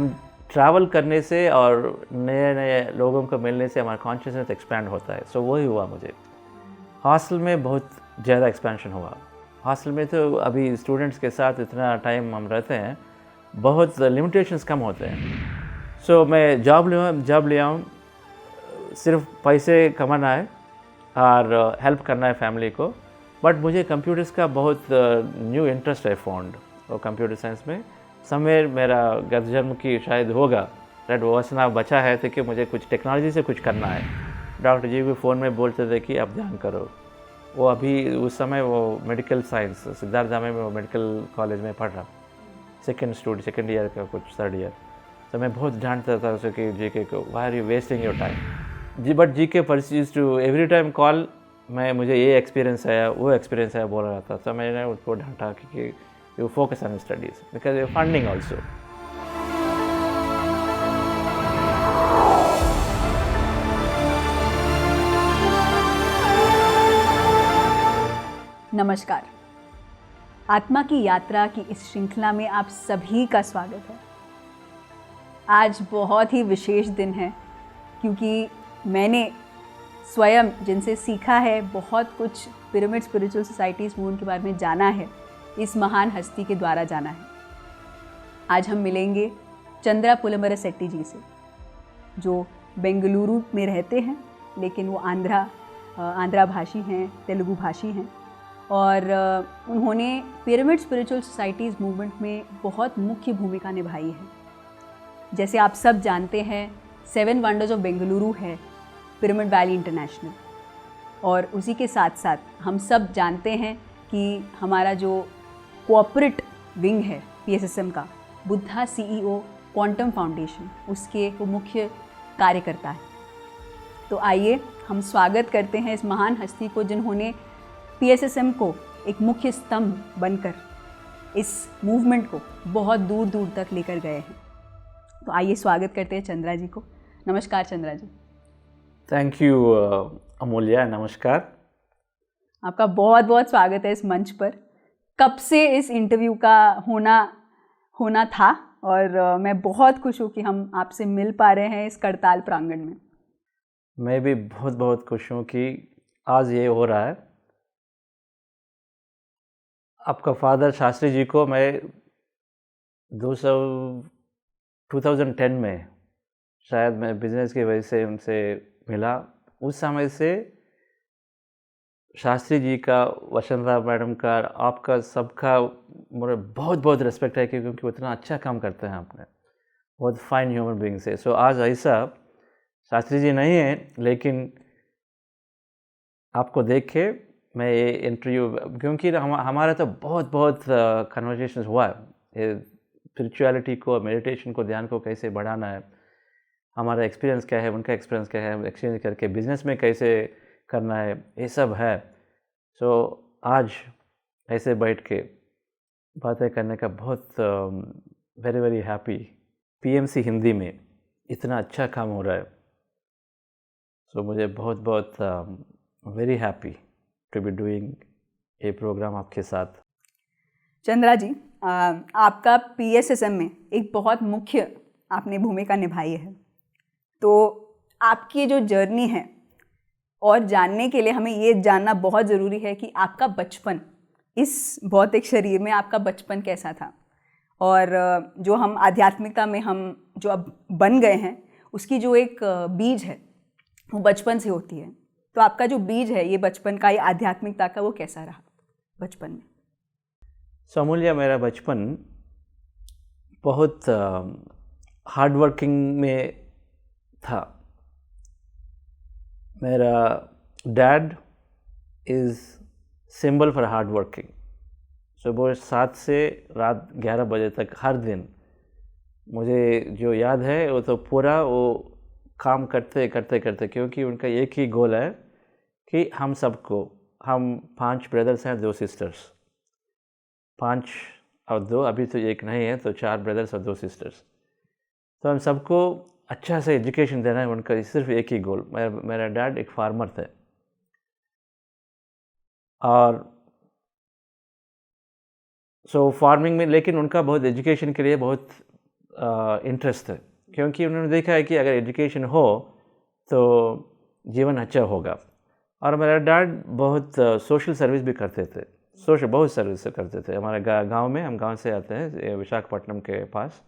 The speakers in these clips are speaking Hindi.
हम ट्रैवल करने से और नए नए लोगों को मिलने से हमारा कॉन्शियसनेस एक्सपैंड होता है। सो वही हुआ मुझे। हॉस्टल में बहुत ज़्यादा एक्सपेंशन हुआ। हॉस्टल में तो अभी स्टूडेंट्स के साथ इतना टाइम हम रहते हैं, बहुत लिमिटेशंस कम होते हैं। सो मैं जॉब ले आऊँ, सिर्फ पैसे कमाना है और हेल्प करना है फैमिली को। बट मुझे कंप्यूटर्स का बहुत न्यू इंटरेस्ट है फाउंड, और कंप्यूटर साइंस में समवेयर मेरा गत जन्म की शायद होगा दैट वो वासना बचा है, तो कि मुझे कुछ टेक्नोलॉजी से कुछ करना है। डॉक्टर जी भी फ़ोन में बोलते थे कि अब ध्यान करो। वो अभी उस समय वो मेडिकल साइंस सिद्धार्थ में वो मेडिकल कॉलेज में पढ़ रहा, सेकेंड ईयर का कुछ थर्ड ईयर। तो मैं बहुत डांटता था उसे कि जी के को, why are you wasting your time. जी but G K persists to every time call, मुझे ये एक्सपीरियंस आया, वो एक्सपीरियंस आया बोल रहा था। तो मैंने उसको डांटा कि you focus on studies because you funding also. नमस्कार, आत्मा की यात्रा की इस श्रृंखला में आप सभी का स्वागत है। आज बहुत ही विशेष दिन है क्योंकि मैंने स्वयं जिनसे सीखा है, बहुत कुछ पिरामिड स्पिरिचुअल सोसाइटीज़ मूवमेंट के बारे में जाना है, इस महान हस्ती के द्वारा जाना है। आज हम मिलेंगे चंद्रा पुलंबर सेट्टी जी से, जो बेंगलुरु में रहते हैं, लेकिन वो आंध्रा भाषी हैं, तेलुगु भाषी हैं, और उन्होंने पिरामिड स्पिरिचुअल सोसाइटीज़ मूवमेंट में बहुत मुख्य भूमिका निभाई है। जैसे आप सब जानते हैं, 7 वंडर्स ऑफ बेंगलुरु है पिरामिड वैली इंटरनेशनल, और उसी के साथ साथ हम सब जानते हैं कि हमारा जो कॉर्पोरेट विंग है PSSM का, बुद्धा CEO क्वांटम फाउंडेशन, उसके वो मुख्य कार्यकर्ता है। तो आइए हम स्वागत करते हैं इस महान हस्ती को, जिन्होंने PSSM को एक मुख्य स्तंभ बनकर इस मूवमेंट को बहुत दूर दूर तक लेकर गए हैं। तो आइए स्वागत करते हैं चंद्रा जी को। नमस्कार चंद्रा जी। थैंक यू अमूल्या, नमस्कार। आपका बहुत बहुत स्वागत है इस मंच पर। कब से इस इंटरव्यू का होना था, और मैं बहुत खुश हूँ कि हम आपसे मिल पा रहे हैं इस करताल प्रांगण में। मैं भी बहुत बहुत खुश हूँ कि आज ये हो रहा है। आपका फादर शास्त्री जी को मैं 2010 में शायद मैं बिजनेस की वजह से उनसे मिला। उस समय से शास्त्री जी का, वसंतरा मैडम का, आपका सबका मुझे बहुत बहुत रिस्पेक्ट है, क्योंकि उतना अच्छा काम करते हैं आपने, बहुत फाइन ह्यूमन बीइंग से। सो आज ऐसा शास्त्री जी नहीं है, लेकिन आपको देख के मैं ये इंटरव्यू, क्योंकि हमारा तो बहुत बहुत कन्वर्सेशंस हुआ है, स्पिरिचुअलिटी को, मेडिटेशन को, ध्यान को कैसे बढ़ाना है, हमारा एक्सपीरियंस क्या है, उनका एक्सपीरियंस क्या है, एक्सचेंज करके बिजनेस में कैसे करना है, ये सब है। सो आज ऐसे बैठ के बातें करने का बहुत very very happy. PMC Hindi में इतना अच्छा काम हो रहा है, सो मुझे बहुत बहुत very happy to be doing ये प्रोग्राम आपके साथ। चंद्रा जी, आपका PSSM में एक बहुत मुख्य आपने भूमिका निभाई है। तो आपकी जो जर्नी है, और जानने के लिए हमें ये जानना बहुत ज़रूरी है कि आपका बचपन, इस भौतिक शरीर में आपका बचपन कैसा था, और जो हम आध्यात्मिकता में हम जो अब बन गए हैं, उसकी जो एक बीज है वो बचपन से होती है। तो आपका जो बीज है ये बचपन का, ये आध्यात्मिकता का, वो कैसा रहा बचपन में? अमूल्या, मेरा बचपन बहुत हार्ड वर्किंग में था। मेरा dad is symbol for hard working. सुबह 7 से रात 11 बजे तक हर दिन, मुझे जो याद है वो तो पूरा वो काम करते करते करते, क्योंकि उनका एक ही गोल है कि हम सबको, हम 5 ब्रदर्स हैं, 2 सिस्टर्स, 5 और 2, अभी तो एक नहीं है, तो 4 ब्रदर्स और 2 सिस्टर्स। तो हम सबको अच्छा से एजुकेशन देना है, उनका सिर्फ एक ही गोल। मेरा डैड एक फार्मर थे, और सो फार्मिंग में, लेकिन उनका बहुत एजुकेशन के लिए बहुत इंटरेस्ट थे, क्योंकि उन्होंने देखा है कि अगर एजुकेशन हो तो जीवन अच्छा होगा। और मेरा डैड बहुत सोशल सर्विस भी करते थे, बहुत सर्विस करते थे। हमारे गांव में, हम गांव से आते हैं, विशाखापट्टनम के पास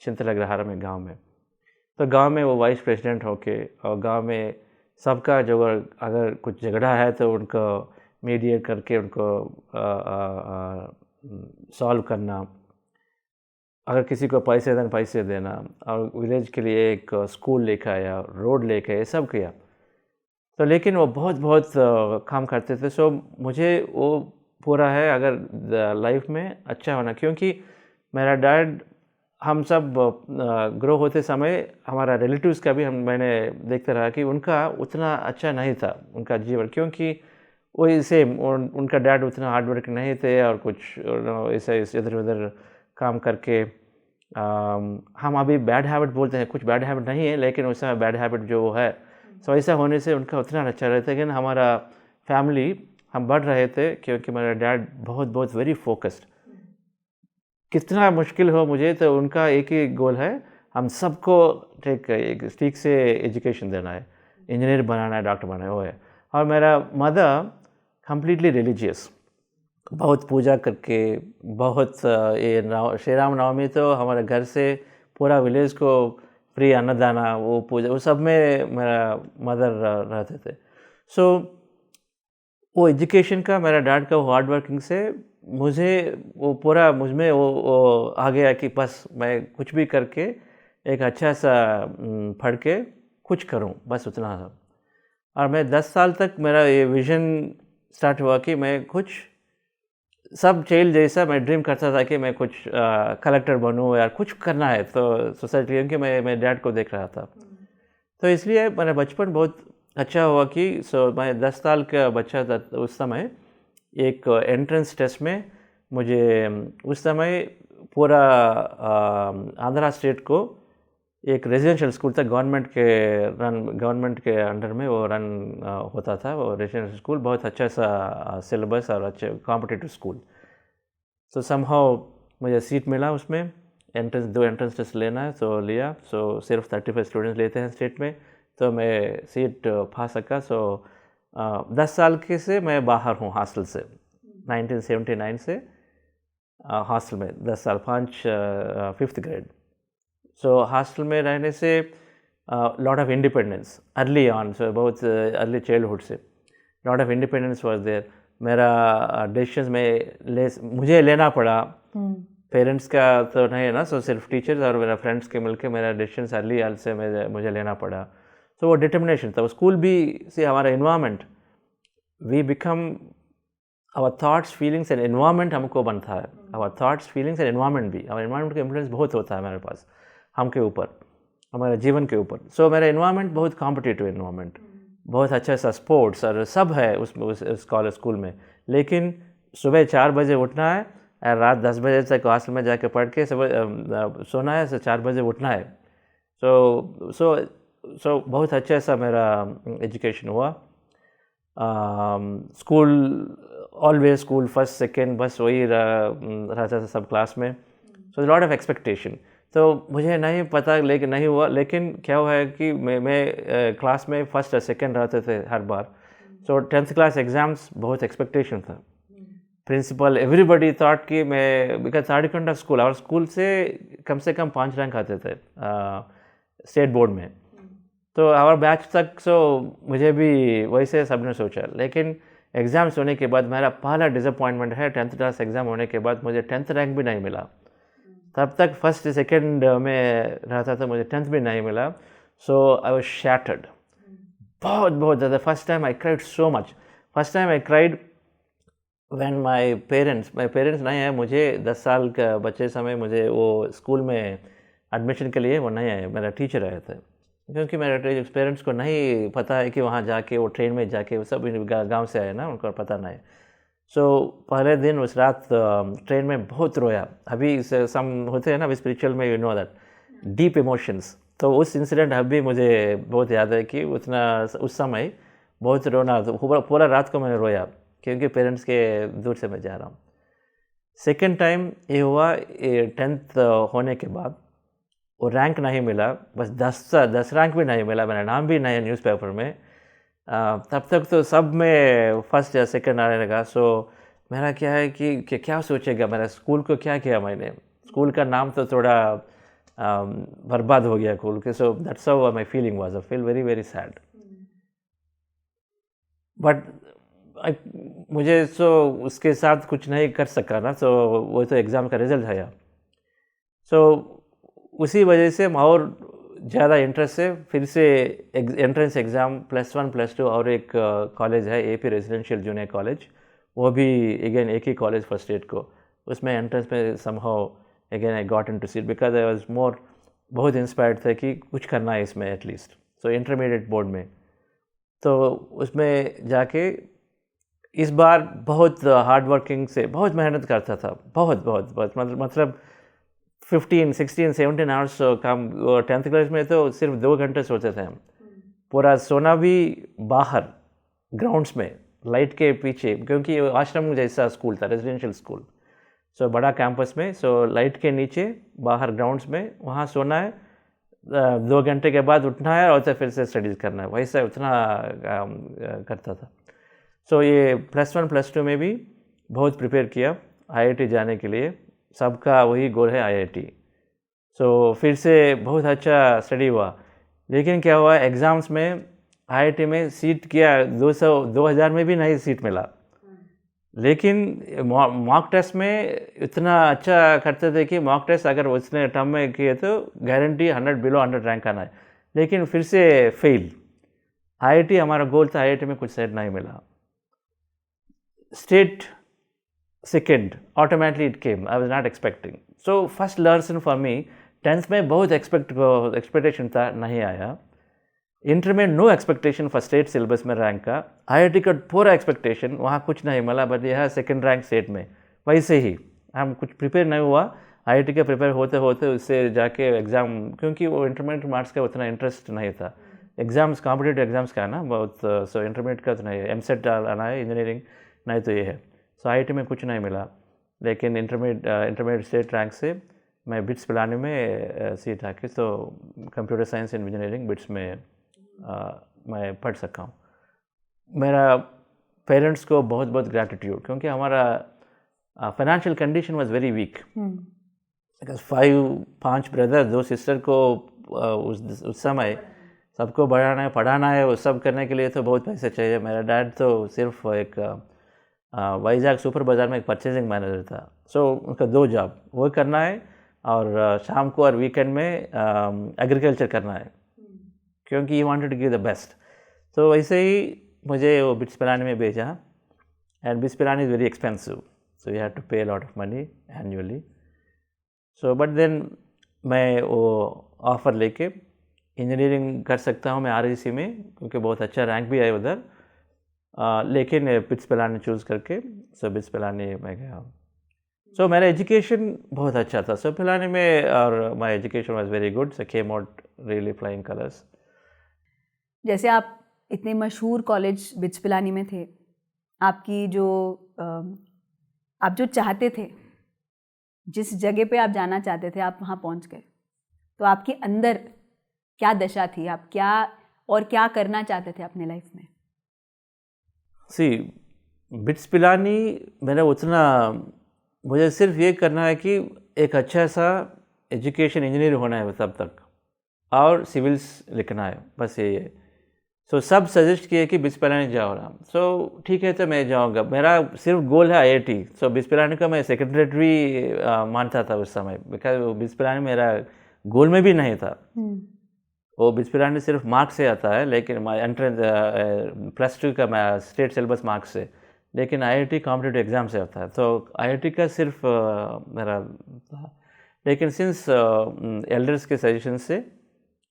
चिंतलग्रहारा में गांव में। तो गांव में वो वाइस प्रेसिडेंट होके, और गांव में सबका जो अगर कुछ झगड़ा है तो उनको मीडिएट करके उनको सॉल्व करना, अगर किसी को पैसे देना, और विलेज के लिए एक स्कूल लेकर आया, रोड लेकर, ये सब किया। तो लेकिन वो बहुत काम करते थे। सो मुझे वो पूरा है अगर लाइफ में अच्छा होना, क्योंकि मेरा डैड, हम सब ग्रो होते समय हमारा रिलेटिव्स का भी मैंने देखता रहा कि उनका उतना अच्छा नहीं था उनका जीवन, क्योंकि वही सेम उनका डैड उतना हार्ड वर्क नहीं थे, और कुछ ऐसे इधर उधर काम करके हम अभी बैड हैबिट बोलते हैं, कुछ बैड हैबिट नहीं है, लेकिन वैसा बैड हैबिट जो है, सो ऐसा होने से उनका उतना अच्छा रहता है। लेकिन हमारा फैमिली, हम बढ़ रहे थे, क्योंकि मेरा डैड बहुत वेरी फोकस्ड। कितना मुश्किल हो मुझे, तो उनका एक ही गोल है, हम सबको ठीक से एजुकेशन देना है, इंजीनियर बनाना है, डॉक्टर बनाना है, वो है। और मेरा मदर कंप्लीटली रिलीजियस, बहुत पूजा करके, बहुत ये श्री राम नवमी तो हमारे घर से पूरा विलेज को फ्री अन्नदाना, वो पूजा, वो सब में मेरा मदर रहते थे। सो वो एजुकेशन का, मेरा डैड का हार्ड वर्किंग से मुझे वो पूरा मुझमें वो आ गया कि बस मैं कुछ भी करके एक अच्छा सा पढ़ के कुछ करूं, बस उतना था। और मैं 10 साल तक मेरा ये विज़न स्टार्ट हुआ कि मैं कुछ, सब चाइल्ड जैसा मैं ड्रीम करता था कि मैं कुछ कलेक्टर बनूं या कुछ करना है तो सोसाइटी, क्योंकि मैं डैड को देख रहा था। तो इसलिए मेरा बचपन बहुत अच्छा हुआ कि मैं 10 साल का बच्चा था उस समय। एक एंट्रेंस टेस्ट में मुझे उस समय पूरा आंध्रा स्टेट को एक रेजिडेंशियल स्कूल था, गवर्नमेंट के अंडर में वो रन होता था, वो रेजिडेंशियल स्कूल, बहुत अच्छा सा सिलेबस और अच्छे कॉम्पिटिटिव स्कूल। तो समहाउ मुझे सीट मिला उसमें। दो एंट्रेंस टेस्ट लेना है, तो लिया। सो सिर्फ 35 स्टूडेंट्स लेते हैं स्टेट में, तो मैं सीट पा सका। सो 10 साल के से मैं बाहर हूँ हॉस्टल से, 1979 से हॉस्टल में 10 साल, 5th ग्रेड। सो हॉस्टल में रहने से lot of independence early on, so बहुत अर्ली चाइल्डहुड से lot of independence was there. मेरा डिसीजंस में मुझे लेना पड़ा, पेरेंट्स का तो नहीं है ना, सो सिर्फ टीचर्स और मेरा फ्रेंड्स के मिलके मेरा डिसीजंस अर्ली ऑन से मुझे लेना पड़ा। तो वो डिटर्मिनेशन था। वो स्कूल भी से हमारा environment, we become our thoughts, feelings and environment हमको बनता है। Our thoughts, feelings and environment भी, हमारे इन्वायरमेंट का इन्फ्लुएंस बहुत होता है हमारे पास, हमके ऊपर, हमारे जीवन के ऊपर। सो मेरा इन्वायरमेंट बहुत कॉम्पिटिटिव इन्वायरमेंट, बहुत अच्छा सा स्पोर्ट्स और सब है उस कॉलेज स्कूल में। लेकिन सुबह 4 बजे उठना है और रात 10 बजे तक हॉस्टल में जाके पढ़ के सुबह सोना है, 4 बजे उठना है। सो बहुत अच्छा सा मेरा एजुकेशन हुआ। School always school first second, बस वही रहता था सब क्लास में। So lot of expectation. तो मुझे नहीं पता, लेकिन नहीं हुआ। लेकिन क्या हुआ है कि मैं क्लास में फर्स्ट और सेकेंड रहते थे हर बार। सो 10th क्लास एग्ज़ाम्स बहुत एक्सपेक्टेशन था। प्रिंसिपल, एवरीबडी थॉट कि मैं, बिकॉज साड़ीकंडा स्कूल, और स्कूल से कम 5 रैंक आते थे स्टेट बोर्ड में, तो हमारा बैच तक। सो मुझे भी वैसे सबने सोचा। लेकिन एग्ज़ाम्स होने के बाद मेरा पहला डिसअपॉइंटमेंट है, 10th क्लास एग्ज़ाम होने के बाद मुझे 10th रैंक भी नहीं मिला। तब तक फर्स्ट सेकेंड में रहता था, मुझे 10th भी नहीं मिला। सो आई वाज शैटर्ड, बहुत ज़्यादा। First time I cried so much. First time I cried when my parents नहीं है, मुझे 10 साल का बच्चे समय मुझे वो स्कूल में एडमिशन के लिए वो नहीं आए, मेरा टीचर आए थे। क्योंकि मेरे पेरेंट्स को नहीं पता है कि वहाँ जाके वो ट्रेन में जाके, वो सब गांव से आए ना, उनको पता नहीं। सो पहले दिन उस रात ट्रेन में बहुत रोया। अभी सम होते हैं ना स्पिरिचुअल में, you know that deep emotions. तो उस इंसिडेंट अभी मुझे बहुत याद है कि उस समय बहुत रोना, पूरा रात को मैंने रोया, क्योंकि पेरेंट्स के दूर से मैं जा रहा हूँ। सेकेंड टाइम ये हुआ 10th होने के बाद। वो रैंक नहीं मिला, बस 10 रैंक भी नहीं मिला, मेरा नाम भी नहीं है न्यूज़पेपर में, तब तक तो सब में फर्स्ट या सेकंड आने लगा। सो मेरा क्या है कि क्या सोचेगा, मेरा स्कूल को क्या किया मैंने, स्कूल का नाम तो थोड़ा बर्बाद हो गया स्कूल के। So that's how my feeling was, I feel very very sad. But मुझे उसके साथ कुछ नहीं कर सका ना, तो वो तो एग्ज़ाम का रिजल्ट आया। सो उसी वजह से और ज़्यादा इंटरेस्ट से फिर से एंट्रेंस एग्ज़ाम +1 +2 और एक कॉलेज है AP रेजिडेंशियल जूनियर कॉलेज, वो भी अगेन एक ही कॉलेज फॉर स्टेट को, उसमें एंट्रेंस में somehow again I got into seat because I was more बहुत इंस्पायर्ड था कि कुछ करना है इसमें एटलीस्ट। सो इंटरमीडिएट बोर्ड में तो उसमें जाके इस बार बहुत हार्ड वर्किंग से बहुत मेहनत करता था, बहुत बहुत बहुत मतलब 15, 16, 17 आवर्स काम। 10th क्लास में तो सिर्फ 2 घंटे सोते थे हम, पूरा सोना भी बाहर ग्राउंड्स में लाइट के पीछे, क्योंकि आश्रम जैसा स्कूल था, रेजिडेंशियल स्कूल। सो बड़ा कैंपस में, सो लाइट के नीचे बाहर ग्राउंड्स में वहाँ सोना है, 2 घंटे के बाद उठना है और फिर से स्टडीज़ करना है, वैसा उतना करता था। सो ये +1 +2 में भी बहुत प्रिपेयर किया IIT जाने के लिए, सबका वही गोल है IIT। सो फिर से बहुत अच्छा स्टडी हुआ, लेकिन क्या हुआ एग्ज़ाम्स में IIT में सीट किया 2000 में भी नहीं सीट मिला, लेकिन मॉक टेस्ट में इतना अच्छा करते थे कि मॉक टेस्ट अगर उसने टर्म में किए तो गारंटी 100 बिलो 100 रैंक आना है, लेकिन फिर से फेल। IIT हमारा गोल था, IIT में कुछ सेट नहीं मिला। State second automatically it came, I was not expecting. So first lesson for me, 10th में बहुत एक्सपेक्टेशन था, नहीं आया। इंटर में no expectation for state syllabus में रैंक का, IIT का पूरा एक्सपेक्टेशन, वहाँ कुछ नहीं मिला, बट यह सेकंड रैंक स्टेट में। वैसे ही हम कुछ प्रिपेयर नहीं हुआ, IIT का प्रिपेयर होते होते उससे जाके एग्ज़ाम, क्योंकि वो इंटरमीडिएट मार्क्स का उतना इंटरेस्ट नहीं था, एग्ज़ाम्स कॉम्पिटेटिव एग्ज़ाम्स का ना बहुत, सो इंटरमीडिएट का तो नहीं है, MSET आना है, इंजीनियरिंग नहीं तो ये है। सो IIT में कुछ नहीं मिला, लेकिन इंटरमीडिएट स्टेट रैंक से मैं बिट्स पिलाने में सीट आके, तो computer science and engineering bits में मैं पढ़ सका हूँ। मेरा पेरेंट्स को बहुत बहुत ग्रैटिट्यूड, क्योंकि हमारा financial condition was very weak, because 5 brother 2 sister को उस समय सबको बढ़ाना है, पढ़ाना है, वो सब करने के लिए तो बहुत पैसे चाहिए। मेरा डैड तो सिर्फ एक वाइजैक सुपर बाज़ार में एक परचेजिंग मैनेजर था, सो उनका 2 जॉब, वो करना है और शाम को और वीकेंड में एग्रीकल्चर करना है, क्योंकि he wanted to give the best. तो वैसे ही मुझे वो बिट्स पिलाने में भेजा, and BITS Pilani is very expensive, so you have to pay lot of money annually. So but then मैं वो ऑफ़र लेके इंजीनियरिंग कर सकता हूँ मैं RIC में, क्योंकि बहुत अच्छा रैंक भी है उधर, लेकिन बिट्स पिलानी चूज़ करके सो बिट्स पिलानी मैं गया। सो मेरा एजुकेशन बहुत अच्छा था सब पिलाने में, और my education was very good, so came out really flying colours. जैसे आप इतने मशहूर कॉलेज बिट्स पिलानी में थे, आपकी जो आप जो चाहते थे, जिस जगह पे आप जाना चाहते थे, आप वहाँ पहुँच गए, तो आपके अंदर क्या दशा थी, आप क्या करना चाहते थे अपने लाइफ में? बिट्स पिलानी मैंने उतना, मुझे सिर्फ ये करना है कि एक अच्छा सा एजुकेशन इंजीनियर होना है तब तक, और सिविल्स लिखना है, बस यही है। सो सब सजेस्ट किए कि बिट्स पिलानी जाओ ना, सो ठीक है तो मैं जाऊंगा, मेरा सिर्फ गोल है IIT। सो बिट्स पिलानी का मैं सेकेंडरी मानता था उस समय, बिकॉज बिट्स पिलानी मेरा गोल में भी नहीं था। वो बिट्स पिलानी सिर्फ मार्क्स से आता है, लेकिन एंट्रेंस +2 का मैं स्टेट सिलेबस मार्क्स से, लेकिन IIT कॉम्पिटेटिव एग्ज़ाम से आता है, तो IIT का सिर्फ मेरा था। लेकिन सिंस एल्डर्स के सजेशन से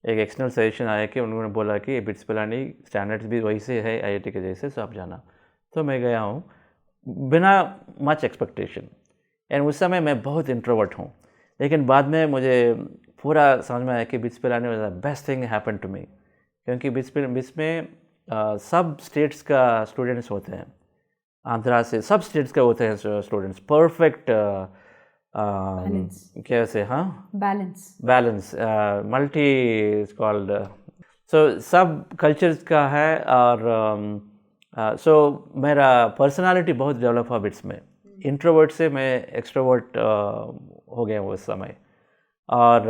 एक एक्सटर्नल सजेशन आया कि उन्होंने बोला कि बिट्स पिलानी स्टैंडर्ड्स भी वही से है IIT के जैसे, सो आप जाना। तो मैं गया हूँ बिना मच एक्सपेक्टेशन, एंड उस समय मैं बहुत इंट्रोवर्ट हूँ, लेकिन बाद में मुझे पूरा समझ में आया कि BITS Pilani was the best thing happen to me, क्योंकि बिट्स में सब स्टेट्स का स्टूडेंट्स होते हैं, आंध्रा से सब स्टेट्स का होते हैं स्टूडेंट्स, परफेक्ट कैसे, हाँ, बैलेंस मल्टी इज कॉल्ड, सो सब कल्चर्स का है। और सो मेरा पर्सनालिटी बहुत डेवलप हुआ बिट्स में। इंट्रोवर्ट से मैं एक्सट्रोवर्ट हो गया उस समय। और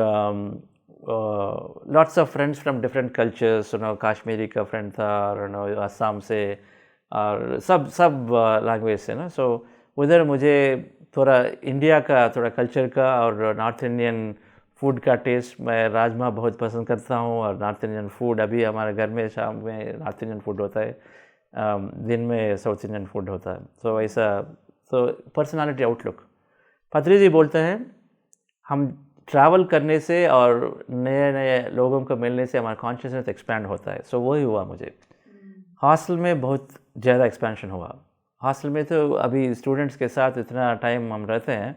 lots of friends from different cultures, Kashmiri का फ्रेंड था, और असम से, और सब लैंग्वेज से ना। सो उधर मुझे थोड़ा इंडिया का, थोड़ा कल्चर का और नॉर्थ इंडियन फूड का टेस्ट, मैं राजमा बहुत पसंद करता हूँ। और नॉर्थ इंडियन फूड, अभी हमारे घर में शाम में नॉर्थ इंडियन फूड होता है, दिन में साउथ इंडियन फूड होता है। सो ऐसा, तो पर्सनालिटी आउटलुक। पत्री जी बोलते हैं हम ट्रैवल करने से और नए नए लोगों को मिलने से हमारा कॉन्शियसनेस एक्सपैंड होता है। सो वही हुआ मुझे। हॉस्टल में बहुत ज़्यादा एक्सपेंशन हुआ। हॉस्टल में तो अभी स्टूडेंट्स के साथ इतना टाइम हम रहते हैं,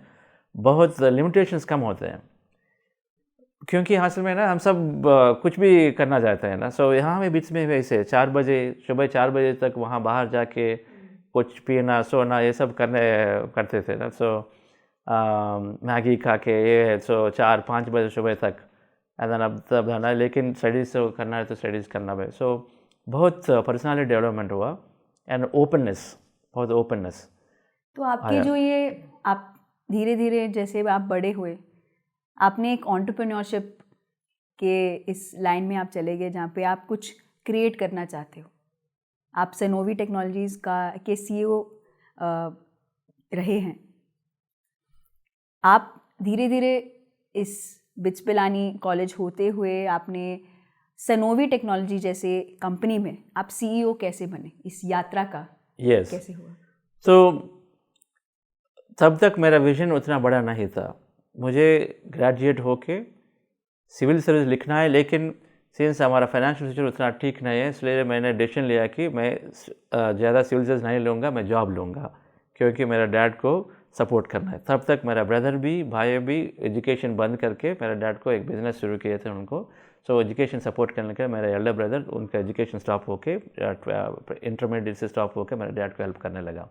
बहुत लिमिटेशंस कम होते हैं, क्योंकि हॉस्टल में ना हम सब कुछ भी करना चाहते हैं ना। सो यहाँ में बीच में वैसे 4 बजे, सुबह 4 बजे तक वहाँ बाहर जाके कुछ पीना, सोना, ये सब करते थे ना। सो मैगी खा के ये, सो 4-5 बजे सुबह तक, एंड अब तब है। लेकिन स्टडीज़ तो करना है तो स्टडीज़ करना है। सो बहुत पर्सनालिटी डेवलपमेंट हुआ, एंड ओपननेस, बहुत ओपननेस। तो आपकी जो ये, आप धीरे धीरे जैसे आप बड़े हुए, आपने एक एंटरप्रेन्योरशिप के इस लाइन में आप चले गए जहाँ पे आप कुछ क्रिएट करना चाहते हो। आप सनोवी टेक्नोलॉजीज़ के CEO रहे हैं। आप धीरे धीरे इस बिच पिलानी कॉलेज होते हुए आपने सनोवी टेक्नोलॉजी जैसे कंपनी में आप CEO कैसे बने? इस यात्रा का कैसे हुआ? तो तब तक मेरा विजन उतना बड़ा नहीं था। मुझे ग्रेजुएट होके सिविल सर्विस लिखना है, लेकिन सिंस हमारा फाइनेंशियल सिचुएशन उतना ठीक नहीं है, इसलिए मैंने डिसीजन लिया कि मैं ज़्यादा सिविल सर्विस नहीं लूँगा, मैं जॉब लूँगा, क्योंकि मेरा डैड को सपोर्ट करना है। तब तक मेरा ब्रदर भी, भाई भी एजुकेशन बंद करके मेरा डैड को एक बिज़नेस शुरू किए थे उनको। सो एजुकेशन सपोर्ट करने के मेरा एल्डर ब्रदर, उनका एजुकेशन स्टॉप होके, इंटरमीडिएट से स्टॉप होके मेरे डैड को हेल्प करने लगा,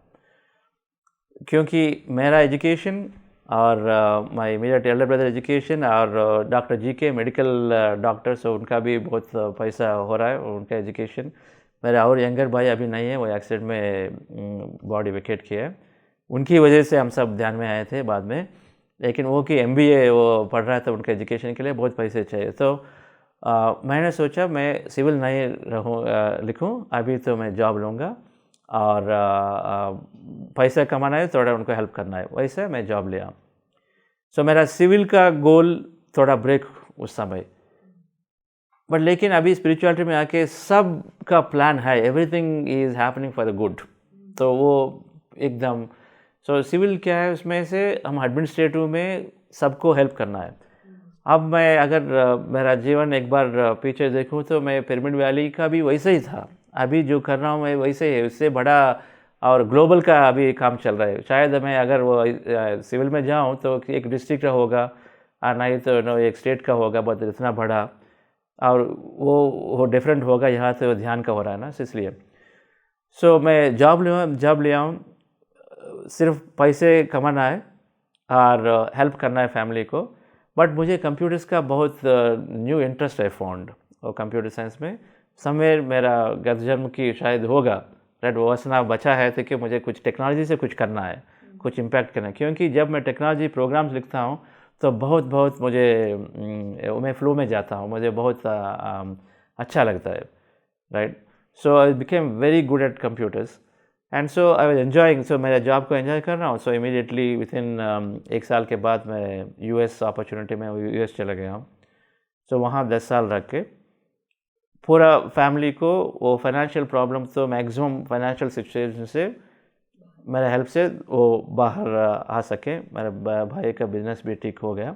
क्योंकि मेरा एजुकेशन और my immediate Elder brother education, और डॉक्टर GK मेडिकल डॉक्टर, सो उनका भी बहुत पैसा हो रहा है उनका एजुकेशन। मेरा और यंगर भाई अभी नहीं है, वो एक्सीडेंट में बॉडी वेकेट किया है, उनकी वजह से हम सब ध्यान में आए थे बाद में। लेकिन वो कि MBA वो पढ़ रहा था, उनके एजुकेशन के लिए बहुत पैसे चाहिए। तो मैंने सोचा मैं सिविल नहीं लिखूं, अभी तो मैं जॉब लूँगा, और पैसा कमाना है, थोड़ा उनको हेल्प करना है, वैसे मैं जॉब लिया। सो मेरा सिविल का गोल थोड़ा ब्रेक उस समय, बट लेकिन अभी स्पिरिचुअलिटी में आके सब का प्लान है, everything is happening for the good, तो वो एकदम। सो सिविल क्या है, उसमें से हम एडमिनिस्ट्रेटिव में सबको हेल्प करना है। अब मैं अगर मेरा जीवन एक बार पीछे देखूं तो मैं पिरामिड वैली का भी वैसे ही था, अभी जो कर रहा हूँ मैं वैसे ही, उससे बड़ा और ग्लोबल का अभी काम चल रहा है। शायद मैं अगर वो सिविल में जाऊँ तो एक डिस्ट्रिक्ट का होगा, और नहीं तो एक स्टेट का होगा, बहुत इतना बड़ा, और वो डिफरेंट होगा। यहाँ से वो ध्यान का हो रहा है ना, इसलिए सो मैं जॉब लिया हूँ, सिर्फ पैसे कमाना है और हेल्प करना है फैमिली को। बट मुझे कंप्यूटर्स का बहुत न्यू इंटरेस्ट है फाउंड, और कंप्यूटर साइंस में समवेयर मेरा गत जन्म की शायद होगा, राइट, वो वासना बचा है तो कि मुझे कुछ टेक्नोलॉजी से कुछ करना है, कुछ इम्पैक्ट करना है। क्योंकि जब मैं टेक्नोलॉजी प्रोग्राम्स लिखता हूँ तो बहुत मुझे मैं फ्लो में जाता हूँ, मुझे बहुत अच्छा लगता है, right. So I became very good at computers, and so I was enjoying. So मेरा जॉब को एंजॉय कर रहा हूँ। सो इमीडिएटली विथिन 1 साल के बाद मैं US अपॉर्चुनिटी में US चला गया हूँ। सो वहाँ 10 साल रख के पूरा फैमिली को वो फाइनेंशियल प्रॉब्लम, तो मैक्सिमम फाइनेंशियल सिचुएशन से मेरे हेल्प से वो बाहर आ सके। मेरे भाई का बिजनेस भी ठीक हो गया।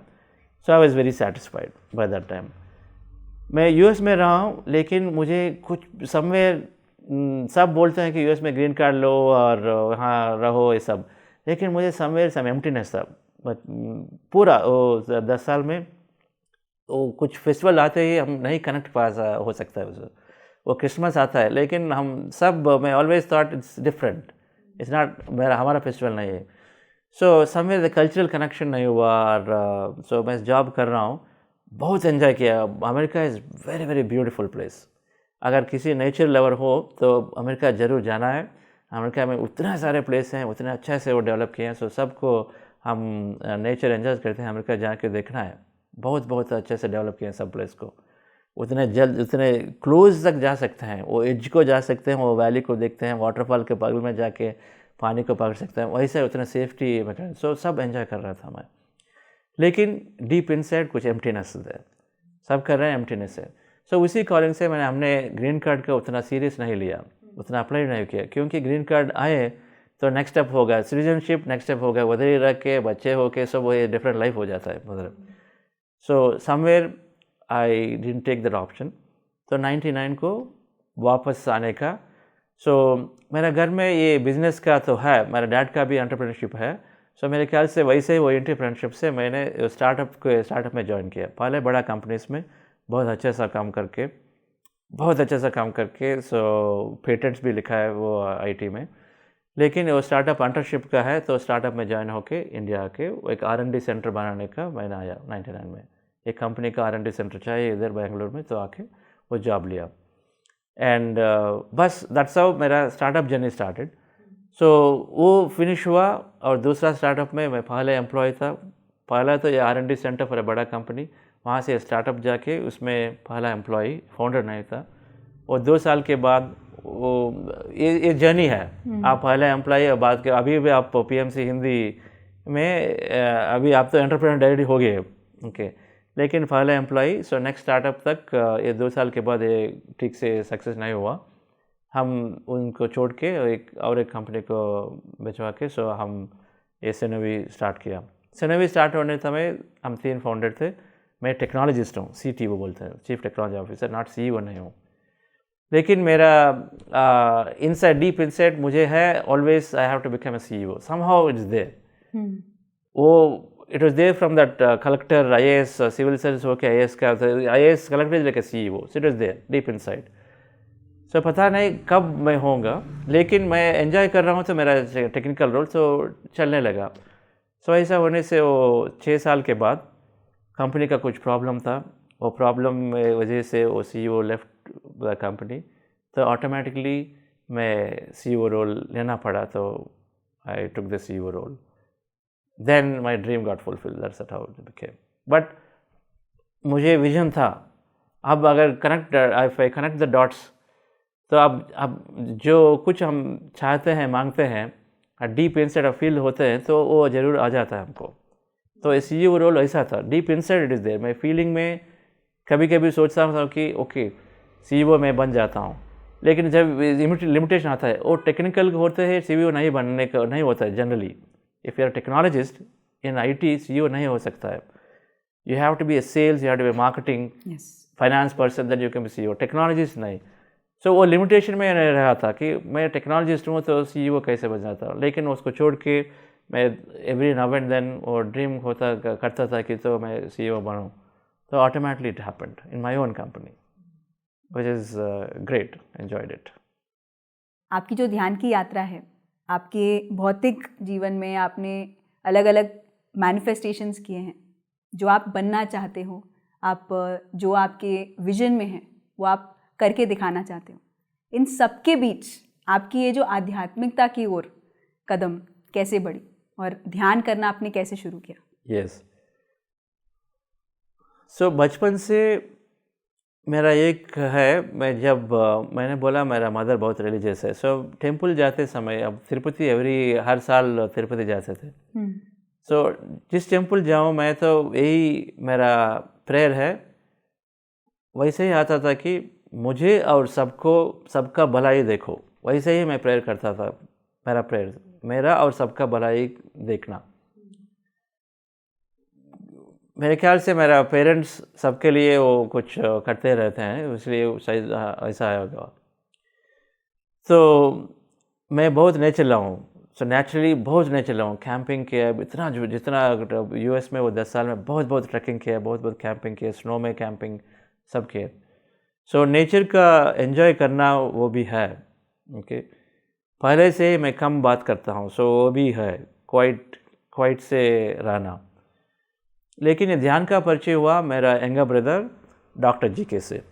So I was very satisfied by that time. मैं US में रहा हूँ, लेकिन मुझे कुछ समवेयर सब बोलते हैं कि US में ग्रीन कार्ड लो और वहाँ रहो, ये सब, लेकिन मुझे समवेयर सम एम्प्टीनेस था। पूरा वो 10 साल में वो कुछ फेस्टिवल आते ही हम नहीं कनेक्ट पास हो सकता है उससे। वो क्रिसमस आता है, लेकिन हम सब, मैं always thought it's different, it's not हमारा फेस्टिवल नहीं है। So somewhere the cultural connection नहीं हुआ और सो मैं जॉब कर रहा हूँ, बहुत एंजॉय किया। America is very very beautiful place. अगर किसी नेचर लवर हो तो अमेरिका ज़रूर जाना है। अमेरिका में उतना सारे प्लेस हैं, उतने अच्छे से वो डेवलप किए हैं, सो सबको हम नेचर एंजॉय करते हैं, अमेरिका जाके देखना है। बहुत बहुत अच्छे से डेवलप किए हैं सब प्लेस को, उतने जल्द उतने क्लोज तक जा सकते हैं, वो एज को जा सकते हैं, वो वैली को देखते हैं, वाटरफॉल के बगल में जाके पानी को पकड़ सकते हैं, वैसे उतने सेफ्टी में। सो सब एंजॉय कर रहा था मैं, लेकिन डीप इनसाइड कुछ एम्प्टीनेस है, सब कर रहे हैं एम्प्टीनेस है। सो उसी कॉलिंग से हमने ग्रीन कार्ड का उतना सीरियस नहीं लिया, उतना अप्लाई नहीं किया, क्योंकि ग्रीन कार्ड आए तो नेक्स्ट स्टेप होगा सिटीजनशिप, नेक्स्ट स्टेप होगा उधर ही रह के बच्चे हो के सब, वो डिफरेंट लाइफ हो जाता है मतलब। So somewhere I didn't take that option. तो 99 को वापस आने का। सो मेरा घर में ये बिज़नेस का तो है, मेरा डैड का भी एंटरप्रेन्योरशिप है। सो मेरे ख्याल से वैसे ही वो एंटरप्रेन्योरशिप से मैंने स्टार्टअप में ज्वाइन किया। पहले बड़ा कंपनीज में बहुत अच्छा सा काम करके सो पेटेंट्स भी लिखा है वो आईटी में। लेकिन वो स्टार्टअप एंटरप्रेन्योरशिप का है, तो स्टार्टअप में ज्वाइन होके इंडिया आके एक R&D सेंटर बनाने का मैंने आया 99 में। एक कंपनी का R&D सेंटर चाहिए इधर बेंगलोर में, तो आके वो जॉब लिया। एंड बस दैट्स हाउ मेरा स्टार्टअप जर्नी स्टार्टेड। सो वो फिनिश हुआ और दूसरा स्टार्टअप में मैं पहले एम्प्लॉय था। पहला तो ये R&D सेंटर फॉर ए बड़ा कंपनी, वहाँ से स्टार्टअप जाके उसमें पहला एम्प्लॉय, फाउंडर नहीं था। और 2 साल के बाद वो ये जर्नी है। आप पहले एम्प्लॉय और बाद के अभी भी आप PMC हिंदी में अभी आप तो एंटरप्रेन्योर डायरेक्टली हो गए, ओके, लेकिन पहले एम्प्लॉय। सो नेक्स्ट स्टार्टअप तक ये 2 साल के बाद ये ठीक से सक्सेस नहीं हुआ, हम उनको छोड़ के एक कंपनी को बेचवा के सो हम ये सिनोवी स्टार्ट किया। सिनोवी स्टार्ट होने समय हम 3 फाउंडर थे। मैं टेक्नोलॉजिस्ट हूँ, CTO बोलते हैं, chief technology officer, not CEO नहीं हूँ। लेकिन मेरा इनसाइड, डीप इनसाइड मुझे है always I have to become a CEO, somehow it's there. वो it was there from that collector IAS civil service होके IAS का, IAS collector is like a CEO, so it was there deep inside. So पता नहीं कब मैं होऊंगा, लेकिन मैं एंजॉय कर रहा हूँ, तो मेरा टेक्निकल रोल तो चलने लगा। सो ऐसा होने से वो 6 साल के बाद कंपनी का कुछ प्रॉब्लम था, वो प्रॉब्लम में वजह से वो CEO लेफ्ट द कंपनी, तो ऑटोमेटिकली मैं CEO रोल लेना पड़ा, तो I took the CEO role. Then my dream got fulfilled, that's how it became. But मुझे विजन था, अब अगर if I connect the dots, तो अब जो कुछ हम चाहते हैं, मांगते हैं, डीप इनसाइड ऑफ फील होते हैं, तो वो ज़रूर आ जाता है हमको। तो CEO रोल ऐसा था, deep inside it is there. मैं फीलिंग में कभी कभी सोचता हूँ कि ओके CEO मैं बन जाता हूँ, लेकिन जब लिमिटेशन आता है, वो टेक्निकल होते हैं, CEO नहीं बनने का नहीं होता है generally. If you are technologist in IT, CEO नहीं हो सकता है। You have to be a sales, you have to be marketing, finance person, that you can be CEO। Technologist नहीं। सो वो लिमिटेशन में रह रहा था कि मैं टेक्नोलॉजिस्ट हूँ तो CEO कैसे बन जाता। लेकिन उसको छोड़ के मैं एवरी नाउ एंड देन वो ड्रीम करता था कि तो मैं CEO बनूँ, तो automatically it happened in my own company, which is great, enjoyed it. आपकी जो ध्यान की यात्रा है, आपके भौतिक जीवन में आपने अलग अलग मैनिफेस्टेशंस किए हैं, जो आप बनना चाहते हो, आप जो आपके विजन में है वो आप करके दिखाना चाहते हो। इन सब के बीच आपकी ये जो आध्यात्मिकता की ओर कदम कैसे बढ़ी और ध्यान करना आपने कैसे शुरू किया? यस, सो बचपन से मेरा एक है, मैंने बोला मेरा मदर बहुत रिलीजियस है। सो टेम्पल जाते समय, अब तिरुपति हर साल तिरुपति जाते थे। सो जिस टेम्पल जाऊँ मैं, तो यही मेरा प्रेयर है। वैसे ही आता था कि मुझे और सबका भलाई देखो, वैसे ही मैं प्रेयर करता था। मेरा प्रेयर मेरा और सबका भलाई देखना। मेरे ख्याल से मेरा पेरेंट्स सबके लिए वो कुछ करते रहते हैं, इसलिए शायद ऐसा होगा। तो मैं बहुत नेचर लवर हूँ, सो नेचुरली बहुत नेचर लवर हूँ। कैंपिंग किया जितना US में वो 10 साल में बहुत ट्रैकिंग किया, बहुत कैंपिंग किया, स्नो में कैंपिंग सब किया। सो नेचर का एंजॉय करना वो भी है, ओके। पहले से मैं कम बात करता हूँ, सो वो भी है, क्वाइट क्वाइट से रहना। लेकिन ये ध्यान का परिचय हुआ मेरा यंगर ब्रदर डॉक्टर जीके से।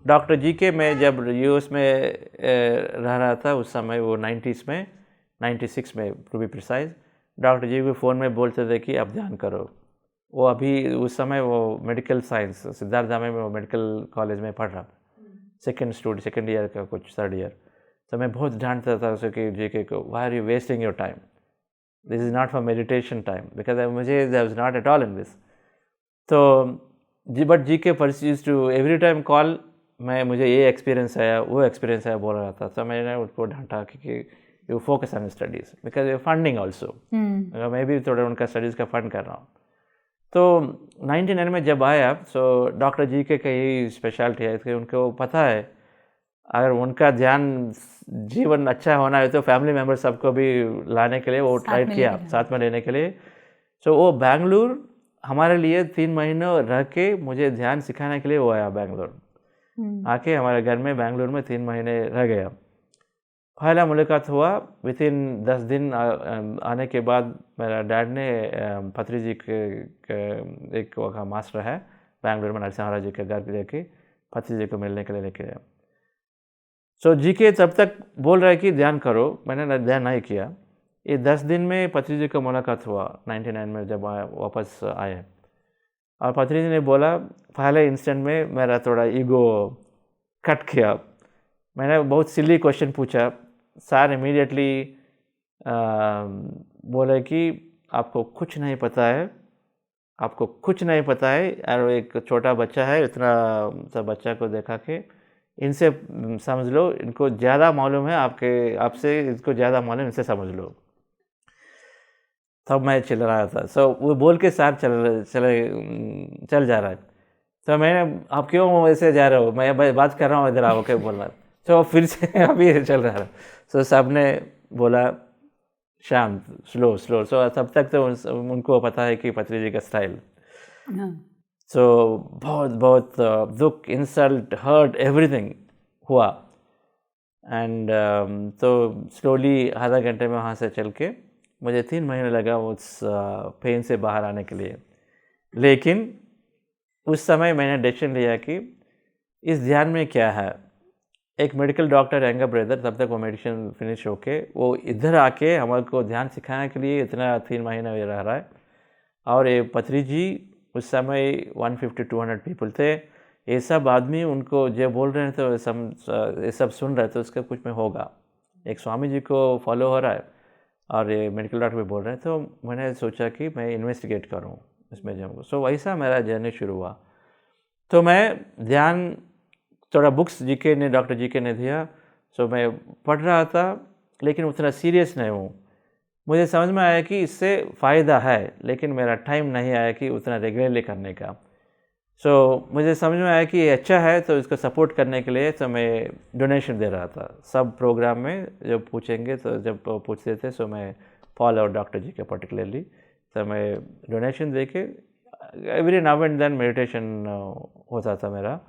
डॉक्टर जीके मैं जब यूएस में रह रहा था उस समय, वो 90s में, 96 में टू बी प्रिसाइज, डॉक्टर जी को फ़ोन में बोलते थे कि आप ध्यान करो। वो अभी उस समय वो मेडिकल साइंस सिद्धार्थ धाम में वो मेडिकल कॉलेज में पढ़ रहा, सेकेंड ईयर का कुछ थर्ड ईयर। तो मैं बहुत डांटता था उसे कि जीके को, why are you wasting your time, this is not for meditation time, because मुझे that was not at all in this. तो but G K persists to every time call, मुझे ये एक्सपीरियंस आया, वो एक्सपीरियंस आया बोल रहा था। तो मैंने उसको डांटा कि you focus on studies because you funding also, मैं भी थोड़ा उनका स्टडीज़ का फंड कर रहा हूँ। तो 99 में जब आया, सो डॉक्टर जी के यही स्पेशलिटी है कि उनको पता है अगर उनका ध्यान जीवन अच्छा होना है तो फैमिली मेम्बर सबको भी लाने के लिए वो ट्राई किया, साथ में लेने के लिए। सो वो बेंगलुरु हमारे लिए 3 महीनों रह के मुझे ध्यान सिखाने के लिए वो आया बेंगलुरु। आके हमारे घर में बेंगलुरु में 3 महीने रह गया। पहला मुलाकात हुआ, विद इन 10 दिन आने के बाद मेरा डैड ने पत्री जी के एक वहाँ मास्टर है बेंगलुरु में, नरसिम्हा जी के घर लेके पत्री जी को मिलने के लिए लेके गया। सो जी के तब तक बोल रहा है कि ध्यान करो, मैंने ध्यान नहीं किया। ये 10 दिन में पत्री जी का मुलाकात हुआ 99 में जब वापस आए। और पत्री जी ने बोला, पहले इंस्टेंट में मेरा थोड़ा ईगो कट किया। मैंने बहुत सिली क्वेश्चन पूछा। सर इमीडिएटली बोले कि आपको कुछ नहीं पता है, आपको कुछ नहीं पता है। और एक छोटा बच्चा है, इतना सा बच्चा को देखा कि इनसे समझ लो, इनको ज़्यादा मालूम है आपसे, इसको ज़्यादा मालूम, इनसे समझ लो। तब मैं चल रहा था। सो वो बोल के साथ चल जा रहा है। तो मैंने, आप क्यों ऐसे जा रहे हो, मैं बात कर रहा हूँ इधर आओ, क्या बोल रहा है। तो फिर से अभी चल रहा है। सो सब ने बोला शांत, स्लो। सो तब तक तो उनको पता है कि पत्री जी का स्टाइल। सो बहुत दुख, इंसल्ट, हर्ट, एवरीथिंग हुआ। एंड तो स्लोली आधा घंटे में वहाँ से चल के मुझे 3 महीने लगा उस पेन से बाहर आने के लिए। लेकिन उस समय मैंने डिसीजन लिया कि इस ध्यान में क्या है। एक मेडिकल डॉक्टर यंगर ब्रदर, तब तक वो मेडिसिन फिनिश होके वो इधर आके हमारे को ध्यान सिखाने के लिए इतना 3 महीने रह रहा है। और ये पत्री जी उस समय 150-200 पीपल थे। ये सब आदमी उनको जो बोल रहे हैं तो ये सब सुन रहे थे, उसका कुछ में होगा। एक स्वामी जी को फॉलो हो रहा है और ये मेडिकल डॉक्टर भी बोल रहे हैं। तो मैंने सोचा कि मैं इन्वेस्टिगेट करूं इसमें जाऊँगा। सो वैसा मेरा जर्नी शुरू हुआ। तो मैं ध्यान थोड़ा बुक्स डॉक्टर जीके ने दिया, सो मैं पढ़ रहा था, लेकिन उतना सीरियस नहीं हूँ। मुझे समझ में आया कि इससे फ़ायदा है, लेकिन मेरा टाइम नहीं आया कि उतना रेगुलरली करने का। सो मुझे समझ में आया कि ये अच्छा है, तो इसको सपोर्ट करने के लिए तो मैं डोनेशन दे रहा था। सब प्रोग्राम में जब पूछेंगे तो जब पूछते थे, सो मैं पॉल और डॉक्टर जी के पर्टिकुलरली, तो मैं डोनेशन दे के every now and then meditation होता था मेरा।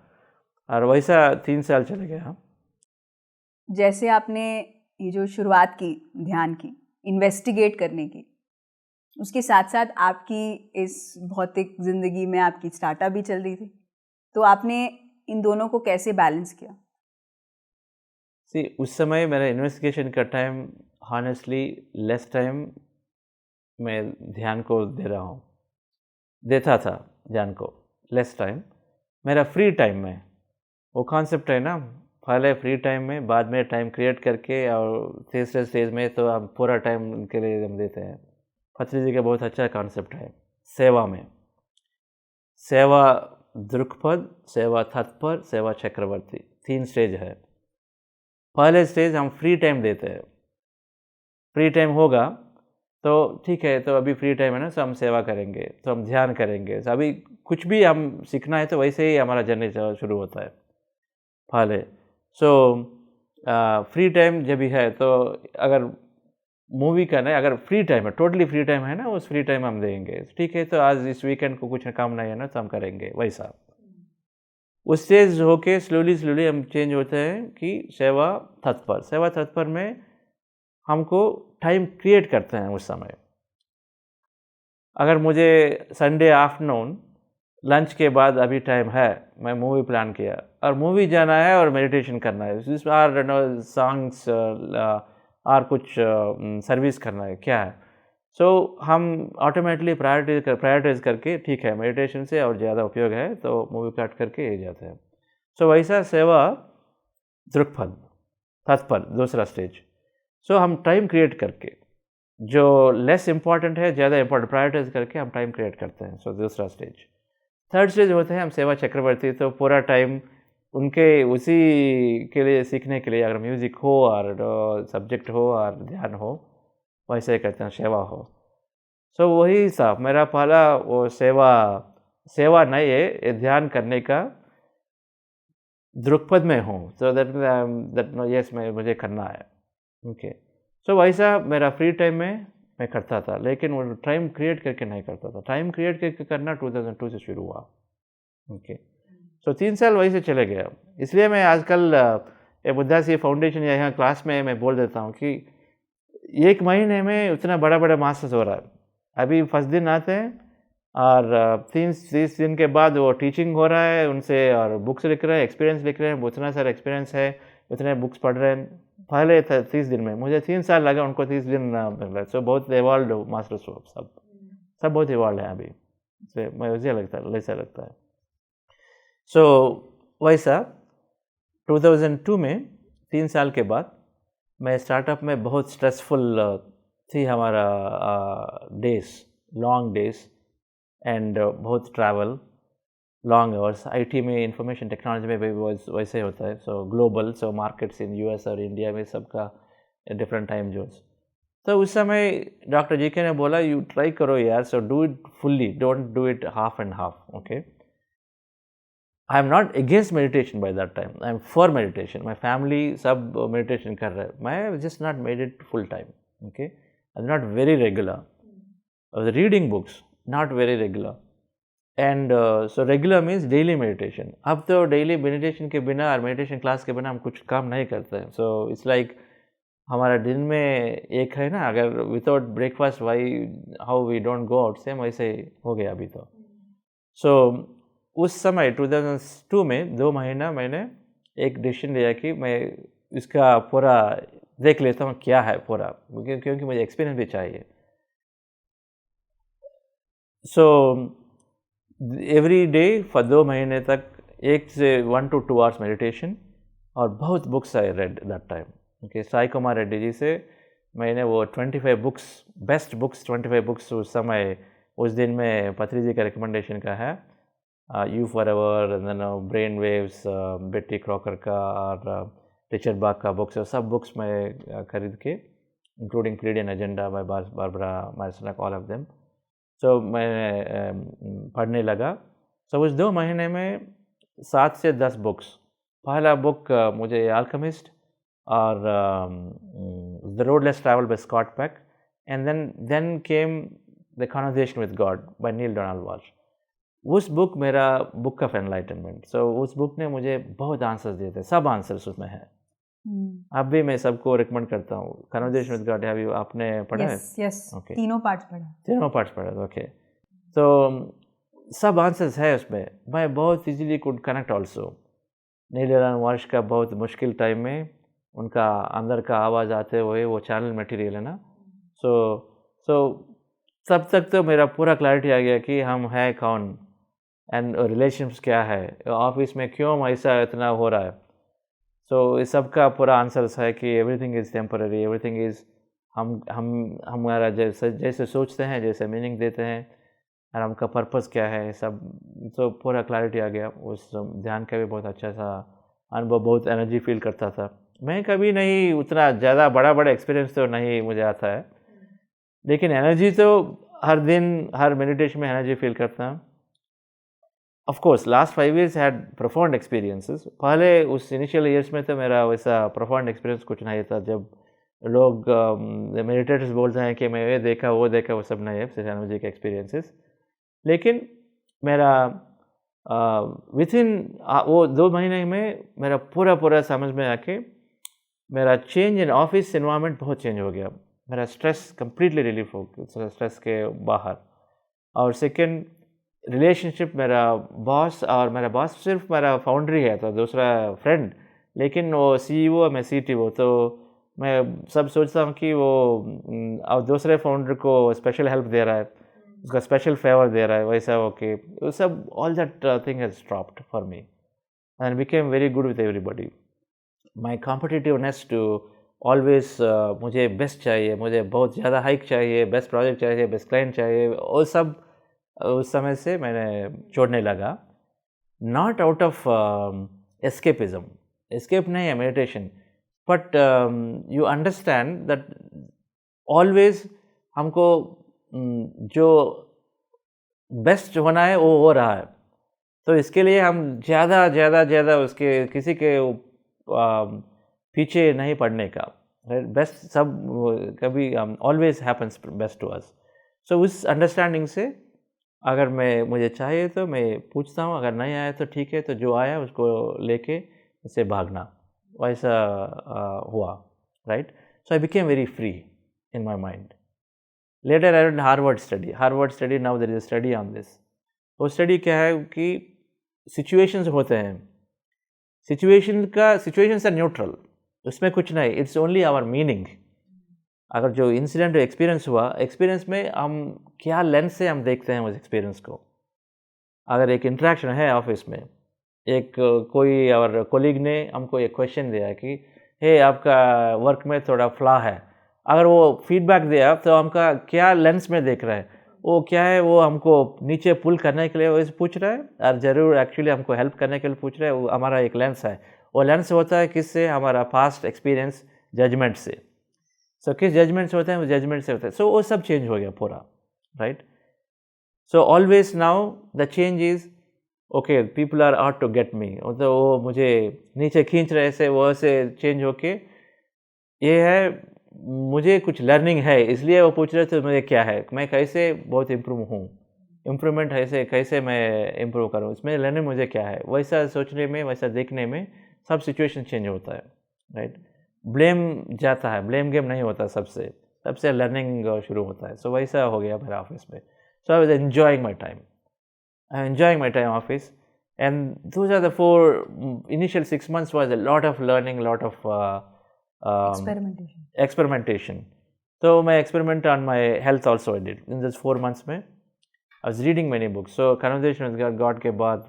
और वैसा 3 साल चले गया। जैसे आपने ये जो शुरुआत की ध्यान की, इन्वेस्टिगेट करने की, उसके साथ साथ आपकी इस भौतिक ज़िंदगी में आपकी स्टार्टअप भी चल रही थी, तो आपने इन दोनों को कैसे बैलेंस किया? उस समय मेरा इन्वेस्टिगेशन का टाइम हॉनेस्टली लेस टाइम मैं ध्यान को देता था ध्यान को लेस टाइम। मेरा फ्री टाइम में वो कॉन्सेप्ट है ना, पहले फ्री टाइम में, बाद में टाइम क्रिएट करके, और तीसरे स्टेज में तो हम पूरा टाइम उनके लिए हम देते हैं। पत्री जी का बहुत अच्छा कॉन्सेप्ट है सेवा में। सेवा दृक्पद, सेवा तत्पर, सेवा चक्रवर्ती, 3 स्टेज है। पहले स्टेज हम फ्री टाइम देते हैं। फ्री टाइम होगा तो ठीक है, तो अभी फ्री टाइम है ना, तो हम सेवा करेंगे, तो हम ध्यान करेंगे। तो अभी कुछ भी हम सीखना है तो वैसे ही हमारा जर्नी शुरू होता है पहले। सो फ्री टाइम जब भी है, तो अगर मूवी करना है, अगर फ्री टाइम है, टोटली फ्री टाइम है ना, उस फ्री टाइम हम देंगे। ठीक है, तो आज इस वीकेंड को कुछ काम नहीं है ना, तो हम करेंगे वैसा। उस स्टेज होके स्लोली हम चेंज होते हैं कि सेवा तत्पर में हमको टाइम क्रिएट करते हैं उस समय। अगर मुझे संडे आफ्टरनून लंच के बाद अभी टाइम है, मैं मूवी प्लान किया और मूवी जाना है और मेडिटेशन करना है, दिस आर सॉन्ग्स और कुछ सर्विस करना है, क्या है, सो हम ऑटोमेटिकली प्रायोरिटाइज करके ठीक है मेडिटेशन से और ज़्यादा उपयोग है तो मूवी प्लाट करके ये जाते हैं। सो वैसा सेवा दृक्पथ तत्पल दूसरा स्टेज। सो हम टाइम क्रिएट करके जो लेस इंपॉर्टेंट है ज़्यादा इंपॉर्टेंट प्रायोरिटाइज करके हम टाइम क्रिएट करते हैं। सो दूसरा स्टेज। थर्ड स्टेज होते हैं हम सेवा चक्रवर्ती, तो पूरा टाइम उनके उसी के लिए सीखने के लिए, अगर म्यूज़िक हो और सब्जेक्ट हो और ध्यान हो वैसे करते हैं, सेवा हो। सो वही साहब मेरा पहला वो सेवा नहीं है, ये ध्यान करने का दृक्पथ में हूँ, तो दैट यस मैं मुझे करना है। ओके, सो वैसा मेरा फ्री टाइम में मैं करता था, लेकिन वो टाइम क्रिएट करके नहीं करता था। टाइम क्रिएट करके करना 2002 से शुरू हुआ। ओके, सो 3 साल वहीं से चले गया। इसलिए मैं आजकल ये बुद्धा सी फाउंडेशन या यहाँ क्लास में मैं बोल देता हूँ कि 1 महीने में उतना बड़ा मास्टर्स हो रहा है। अभी फर्स्ट दिन आते हैं और 30 दिन के बाद वो टीचिंग हो रहा है उनसे, और बुक्स लिख रहे हैं, एक्सपीरियंस लिख रहे हैं, उतना सारा एक्सपीरियंस है, उतने बुक्स पढ़ रहे हैं। पहले 30 दिन में मुझे 3 साल लगा, उनको 30 दिन मिल रहा है। सो बहुत इवॉल्व मास्टर्स सब बहुत इवॉल्व है अभी से, मुझे ऐसा लगता है। सो वैसा 2002 में 3 साल के बाद मैं स्टार्टअप में बहुत स्ट्रेसफुल थी हमारा डेज, लॉन्ग डेज एंड बहुत ट्रैवल, लॉन्ग आवर्स। आईटी में, इंफॉर्मेशन टेक्नोलॉजी में भी वैसे होता है। सो global, so markets in US और इंडिया में सबका डिफरेंट टाइम जोन्स। तो उस समय डॉक्टर जीके ने बोला यू ट्राई करो यार, so do it fully, don't do it half and half. Okay, I am not against meditation bye that time, I M for meditation. My family सब मेडिटेशन कर रहे हैं, मैं just not made it full time. Okay, I am not very regular, I was reading books, not very regular. And so regular means daily meditation. अब तो डेली मेडिटेशन के बिना और मेडिटेशन क्लास के बिना हम कुछ काम नहीं करते हैं। सो इट्स लाइक हमारा दिन में एक है ना, अगर without breakfast why how we don't go out, same वैसे हो गया अभी तो। सो उस समय 2002 में 2 महीना मैंने एक डिसीजन लिया कि मैं इसका पूरा देख लेता हूँ क्या है पूरा, क्योंकि मुझे एक्सपीरियंस भी चाहिए। सो एवरी डे फॉर 2 महीने तक 1 से 1 to 2 आवर्स मेडिटेशन, और बहुत books I read that time. Okay, Sai Kumar Reddy ji से मैंने वो 25 बुक्स, बेस्ट बुक्स 25 बुक्स उस समय, उस दिन में पत्री जी का रिकमेंडेशन का है, you for ever, brain waves, बेटी क्रॉकर का और रिचर्ड बाग का बुक्स, सब बुक्स मैं खरीद के, including Freudian agenda by Barbara Marciniak, all of them. So मैं पढ़ने लगा। सो उस 2 महीने में 7 से 10 बुक्स। पहला बुक मुझे अल्केमिस्ट और the road less travel by Scott Peck, and then came the conversation with God by Neale Donald Walsch. उस बुक मेरा बुक ऑफ एनलाइटनमेंट। सो उस बुक ने मुझे बहुत आंसर्स दिए थे, सब आंसर्स उसमें हैं। अब भी मैं सबको रिकमेंड करता हूँ। कन्वर्सेशन विद गॉड अभी आपने पढ़ा है? यस, ओके, तीनों पार्ट्स पढ़ा। ओके, तो सब आंसर्स है उसमें। मैं बहुत easily could connect also. Neale Donald Walsch का बहुत मुश्किल टाइम में उनका अंदर का आवाज़ आते हुए वो चैनल मटेरियल है ना। सो तब तक तो मेरा पूरा क्लैरिटी आ गया कि हम है कौन एंड रिलेशंस क्या है, ऑफिस में क्यों ऐसा इतना हो रहा है। सो इस सब का पूरा आंसर्स है कि everything is temporary, everything is हम हमारा जैसे सोचते हैं, जैसे मीनिंग देते हैं, और हमका पर्पस क्या है, सब तो पूरा क्लैरिटी आ गया। उस ध्यान का भी बहुत अच्छा सा अनुभव, बहुत एनर्जी फील करता था। मैं कभी नहीं उतना ज़्यादा बड़ा एक्सपीरियंस तो नहीं मुझे आता है, लेकिन एनर्जी तो हर दिन हर मेडिटेशन में एनर्जी फील करता हूँ। Of course last 5 years had profound experiences. पहले उस इनिशियल ईयर्स में तो मेरा वैसा प्रोफाउंड एक्सपीरियंस कुछ नहीं था। जब लोग मेडिटेटर्स बोलते हैं कि मैं ये देखा वो देखा, वो सब नहीं है, सिर्फ एनर्जी के एक्सपीरियंसेस। लेकिन मेरा विथ इन वो 2 महीने में मेरा पूरा समझ में आके मेरा चेंज इन ऑफिस एनवायरनमेंट बहुत चेंज हो गया। मेरा स्ट्रेस कम्प्लीटली रिलीफ हो गया, स्ट्रेस के बाहर। और सेकंड रिलेशनशिप, मेरा बॉस और मेरा बॉस सिर्फ मेरा फाउंड्री है, तो दूसरा फ्रेंड, लेकिन वो CEO मैं CTO, तो मैं सब सोचता हूँ कि वो और दूसरे फाउंडर को स्पेशल हेल्प दे रहा है, उसका स्पेशल फेवर दे रहा है, वैसा ओके, वो सब all that thing has dropped for me and became very good with everybody. My competitiveness to always मुझे बेस्ट चाहिए, मुझे बहुत ज़्यादा हाइक चाहिए, बेस्ट प्रोजेक्ट चाहिए, बेस्ट क्लाइंट चाहिए, वो सब उस समय से मैंने छोड़ने लगा. Not out of escapism, escape नहीं है meditation, but you understand that always हमको जो बेस्ट होना है वो हो रहा है, तो इसके लिए हम ज़्यादा उसके किसी के पीछे नहीं पड़ने का. बेस्ट सब कभी always happens best to us. So उस अंडरस्टैंडिंग से अगर मुझे चाहिए तो मैं पूछता हूँ, अगर नहीं आया तो ठीक है, तो जो आया उसको लेके उससे भागना, वैसा हुआ, right. So I became very free in my mind. Later I did Harvard study. Now there is a study on this. वो स्टडी क्या है कि सिचुएशंस होते हैं, सिचुएशंस आर न्यूट्रल, उसमें कुछ नहीं, इट्स ओनली आवर मीनिंग. अगर जो इंसिडेंट एक्सपीरियंस हुआ, एक्सपीरियंस में हम क्या लेंस से हम देखते हैं उस एक्सपीरियंस को. अगर एक इंटरेक्शन है ऑफिस में, एक कोई और कोलीग ने हमको एक क्वेश्चन दिया कि हे आपका वर्क में थोड़ा फ्लॉ है, अगर वो फीडबैक दिया तो हमका क्या लेंस में देख रहा है, वो क्या है, वो हमको नीचे पुल करने के लिए वैसे पूछ रहा है, और ज़रूर एक्चुअली हमको हेल्प करने के लिए पूछ रहा है. वो हमारा एक लेंस है, वो लेंस होता है किससे, हमारा पास्ट एक्सपीरियंस जजमेंट से. सो किस जजमेंट से होता है, वो जजमेंट से होता है. सो वो सब चेंज हो गया पूरा, right. So always now the change is okay, people are out to get me, तो वो मुझे नीचे खींच रहे से, वो से चेंज होके ये है मुझे कुछ लर्निंग है, इसलिए वो पूछ रहे थे मुझे क्या है, मैं कैसे बहुत इम्प्रूव हूँ, इम्प्रूवमेंट कैसे मैं इम्प्रूव करूँ, इसमें लर्निंग मुझे क्या है, वैसा सोचने में, वैसा देखने में सब सिचुएशन चेंज होता है, राइट. ब्लेम जाता है, ब्लेम गेम नहीं होता, सबसे लर्निंग शुरू होता है. सो वैसा हो गया मेरा ऑफिस में. So I was enjoying my time office, and those are the 4 initial 6 months was a lot of learning, lot of experimentation. So my experiment on my health also I did in this 4 months में. I was reading many books. So Conversation with God के बाद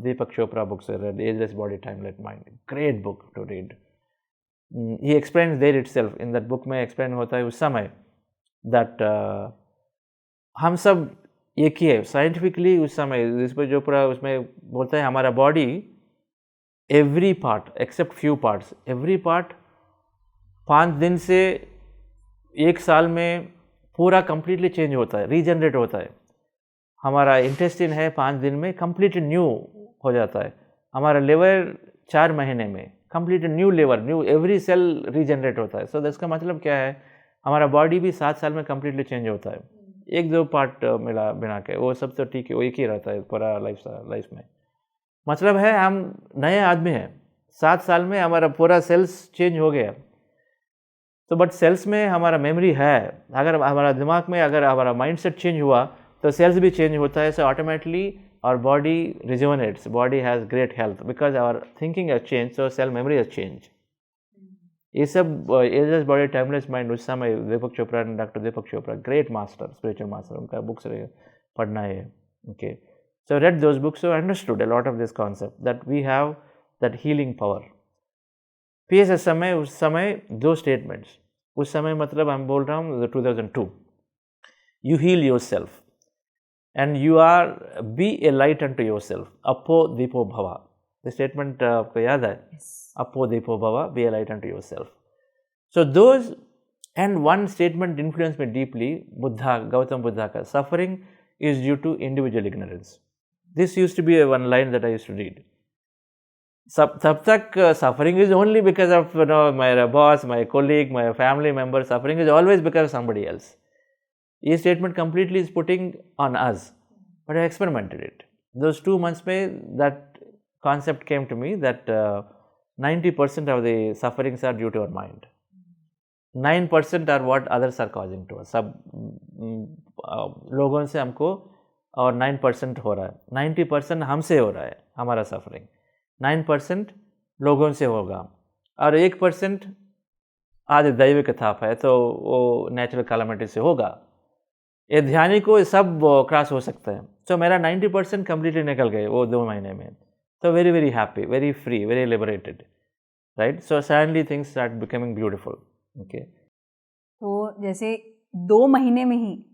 Deepak Chopra books I read, Ageless Body, Timeless Mind. Great book to read. He explains there itself, in that book में explain होता है उस समय that हम सब एक ही है साइंटिफिकली. उस समय Deepak Chopra उसमें बोलता है हमारा body every part except few parts, every part 5 दिन से 1 साल में पूरा कम्प्लीटली चेंज होता है, रीजनरेट होता है. हमारा इंटेस्टिन है 5 दिन में कम्प्लीटली न्यू हो जाता है. हमारा लिवर 4 महीने में completely new liver, new every cell regenerate होता है. सो इसका मतलब क्या है, हमारा बॉडी भी 7 साल में कम्प्लीटली चेंज होता है. 1-2 पार्ट मिला बिना के, वो सब तो ठीक है, वो एक ही रहता है पूरा लाइफ में. मतलब है हम नए आदमी हैं, 7 साल में हमारा पूरा सेल्स चेंज हो गया. तो बट सेल्स में हमारा मेमोरी है, अगर हमारा दिमाग में अगर हमारा माइंडसेट चेंज हुआ तो सेल्स भी चेंज होता है. So automatically our body rejuvenates, body has great health because our thinking has change, so cell memory has change. ये सब एजलेस बॉडी टाइमलेस माइंड उस समय Deepak Chopra, doctor Deepak Chopra, great master, spiritual master, उनका बुक्स पढ़ना है. Okay, so I read those books, so I understood a lot of this concept that we have that healing power. PS उस समय 2 statements, उस समय मतलब हम बोल रहा हूँ 2002. You heal yourself and you are be a light unto yourself. Appo Deepo Bhava. The statement आपको याद है? Yes. Appo Deepo Bhava, be a light unto yourself. So those and one statement influenced me deeply. Gautam Buddha का suffering is due to individual ignorance. This used to be one line that I used to read. तब तक suffering is only because of my boss, my colleague, my family member. Suffering is always because of somebody else. This statement completely is putting on us. But I experimented it. Those 2 months में that concept came to me that 90% of the sufferings are due to our mind. 9% are what others are causing to us. सब लोगों से हमको और 9% हो रहा है। 90% हमसे हो रहा है, हमारा सफरिंग। 9% लोगों से होगा और 1% आदि दैव की थाप है, तो वो नेचुरल कैलामिटी से होगा। ये ध्यानी को सब क्रॉस हो सकता है। तो मेरा 90% कम्प्लीटली निकल गए वो 2 महीने में। तो very very happy, very free, very liberated, right. So suddenly things start becoming beautiful. Okay, तो जैसे 2 महीने में ही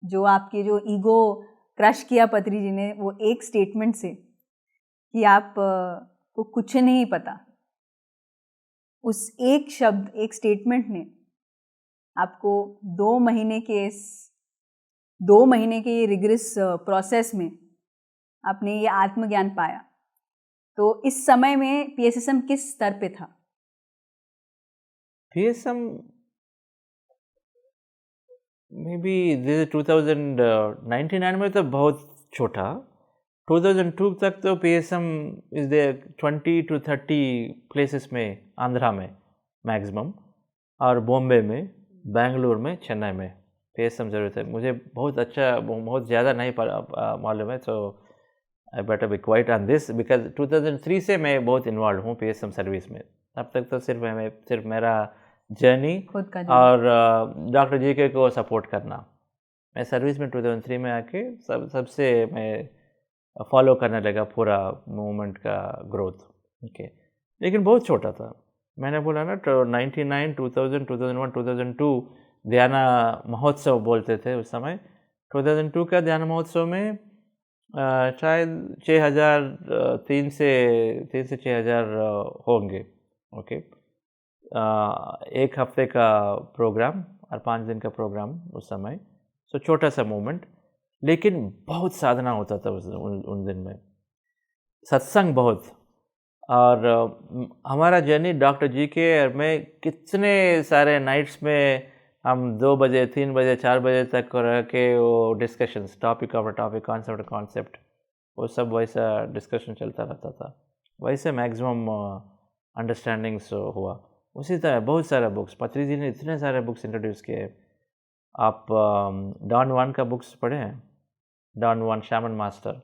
जो आपके जो ईगो क्रश किया पत्री जी ने, वो एक स्टेटमेंट से कि आप को कुछ नहीं पता, उस एक शब्द, एक स्टेटमेंट ने आपको 2 महीने के ये रिग्रेस प्रोसेस में आपने ये आत्मज्ञान पाया। तो इस समय में पीएसएसएम किस स्तर पे था? PSM मे बी 2099 में तो बहुत छोटा। 2002 तक तो PSM is there 20 to 30 places में, आंध्रा में मैक्सिमम, और बॉम्बे में, बेंगलुरु में, चेन्नई में PSM ज़रूरत है। मुझे बहुत अच्छा, बहुत ज़्यादा नहीं मालूम है, तो I better be quite on this because 2003 से मैं बहुत इन्वॉल्व हूँ PSM सर्विस में। अब तक तो सिर्फ मेरा जर्नी खुद का और डॉक्टर JK को सपोर्ट करना। मैं सर्विस में 2003 में आके सबसे मैं फॉलो करने लगा पूरा मूवमेंट का ग्रोथ। ओके, लेकिन बहुत छोटा था। मैंने बोला ना, 99, 2000, 2001, 2002 ध्यान महोत्सव बोलते थे उस समय। 2002 का ध्यान महोत्सव में शायद 3 से 6,000 होंगे। ओके, 1 हफ्ते का प्रोग्राम और 5 दिन का प्रोग्राम उस समय। सो छोटा सा मूवमेंट, लेकिन बहुत साधना होता था उन दिन में, सत्संग बहुत। और हमारा जर्नी डॉक्टर JK और मैं कितने सारे नाइट्स में हम 2 बजे, 3 बजे, 4 बजे तक रह के वो discussions, topic of topic, concept, वो सब वैसा डिस्कशन चलता रहता था। वैसे मैक्सिमम अंडरस्टैंडिंग्स हुआ। उसी तरह बहुत सारे बुक्स, पत्री जी ने इतने सारे बुक्स इंट्रोड्यूस किए। आप डॉन वन का बुक्स पढ़े हैं? डॉन वन, शामन मास्टर,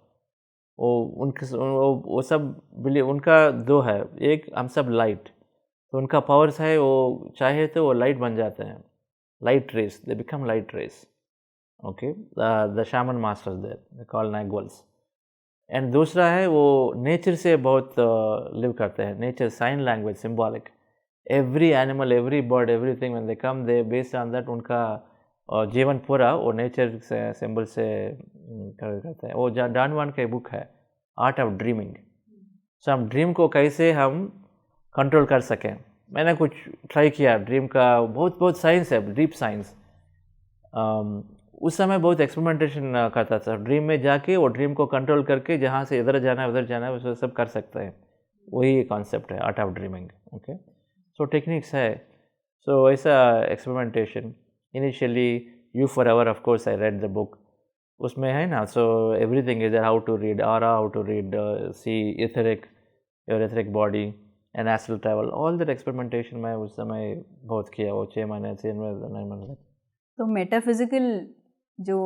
वो सब उनका 2 है। एक हम सब लाइट, तो उनका पावर्स है, वो चाहे तो वो लाइट बन जाते हैं, light rays, they become light rays. Okay, the shaman masters there, they call naguals. And दूसरा है वो नेचर से बहुत लिव करते हैं, nature, sign language, symbolic. Every animal, every bird, everything when they come, they based on that, उनका जीवन पूरा वो नेचर से, सिंबल से करते हैं। वो डॉन वन का बुक है, आर्ट ऑफ ड्रीमिंग। सो हम ड्रीम को कैसे हम कंट्रोल कर सकें। मैंने कुछ ट्राई किया ड्रीम का, बहुत साइंस है, डीप साइंस। उस समय बहुत एक्सपेरिमेंटेशन करता था। ड्रीम में जाके वो ड्रीम को कंट्रोल करके जहाँ से इधर जाना है उधर जाना है, वो सब कर सकते हैं। वही कॉन्सेप्ट है art of dreaming. Okay, so techniques है। सो ऐसा experimentation initially, you for ever, of course I read the book, उसमें है ना। So everything is how to read aura, how to read see etheric, your etheric body and astral travel, all that experimentation मैं उस समय बहुत किया, वो 6 महीने 9 महीने। तो मेटाफिजिकल जो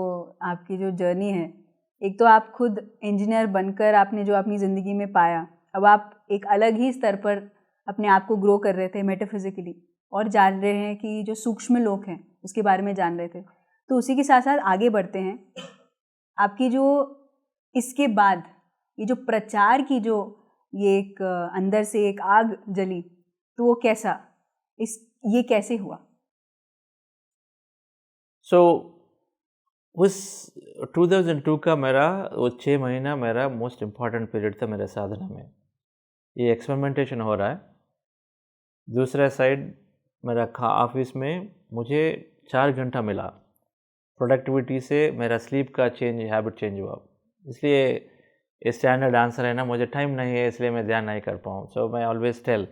आपकी जो जर्नी है, एक तो आप खुद इंजीनियर बनकर आपने जो अपनी ज़िंदगी में पाया, अब आप एक अलग ही स्तर पर अपने आप को ग्रो कर रहे थे मेटाफिजिकली, और जान रहे हैं कि जो सूक्ष्म लोक हैं उसके बारे में जान रहे थे। तो उसी के साथ साथ आगे बढ़ते हैं। आपकी जो इसके बाद ये जो प्रचार की जो ये एक अंदर से एक आग जली, तो वो कैसा, ये कैसे हुआ? सो उस 2002 का मेरा वो 6 महीना मेरा मोस्ट इम्पॉर्टेंट पीरियड था मेरे साधना में। ये एक्सपेरिमेंटेशन हो रहा है। दूसरा साइड मेरा ऑफिस में मुझे 4 घंटा मिला। प्रोडक्टिविटी से मेरा स्लीप का हैबिट चेंज हुआ। इसलिए ये स्टैंडर्ड आंसर है ना, मुझे टाइम नहीं है इसलिए मैं ध्यान नहीं कर पाऊँ। सो मैं ऑलवेज टेल,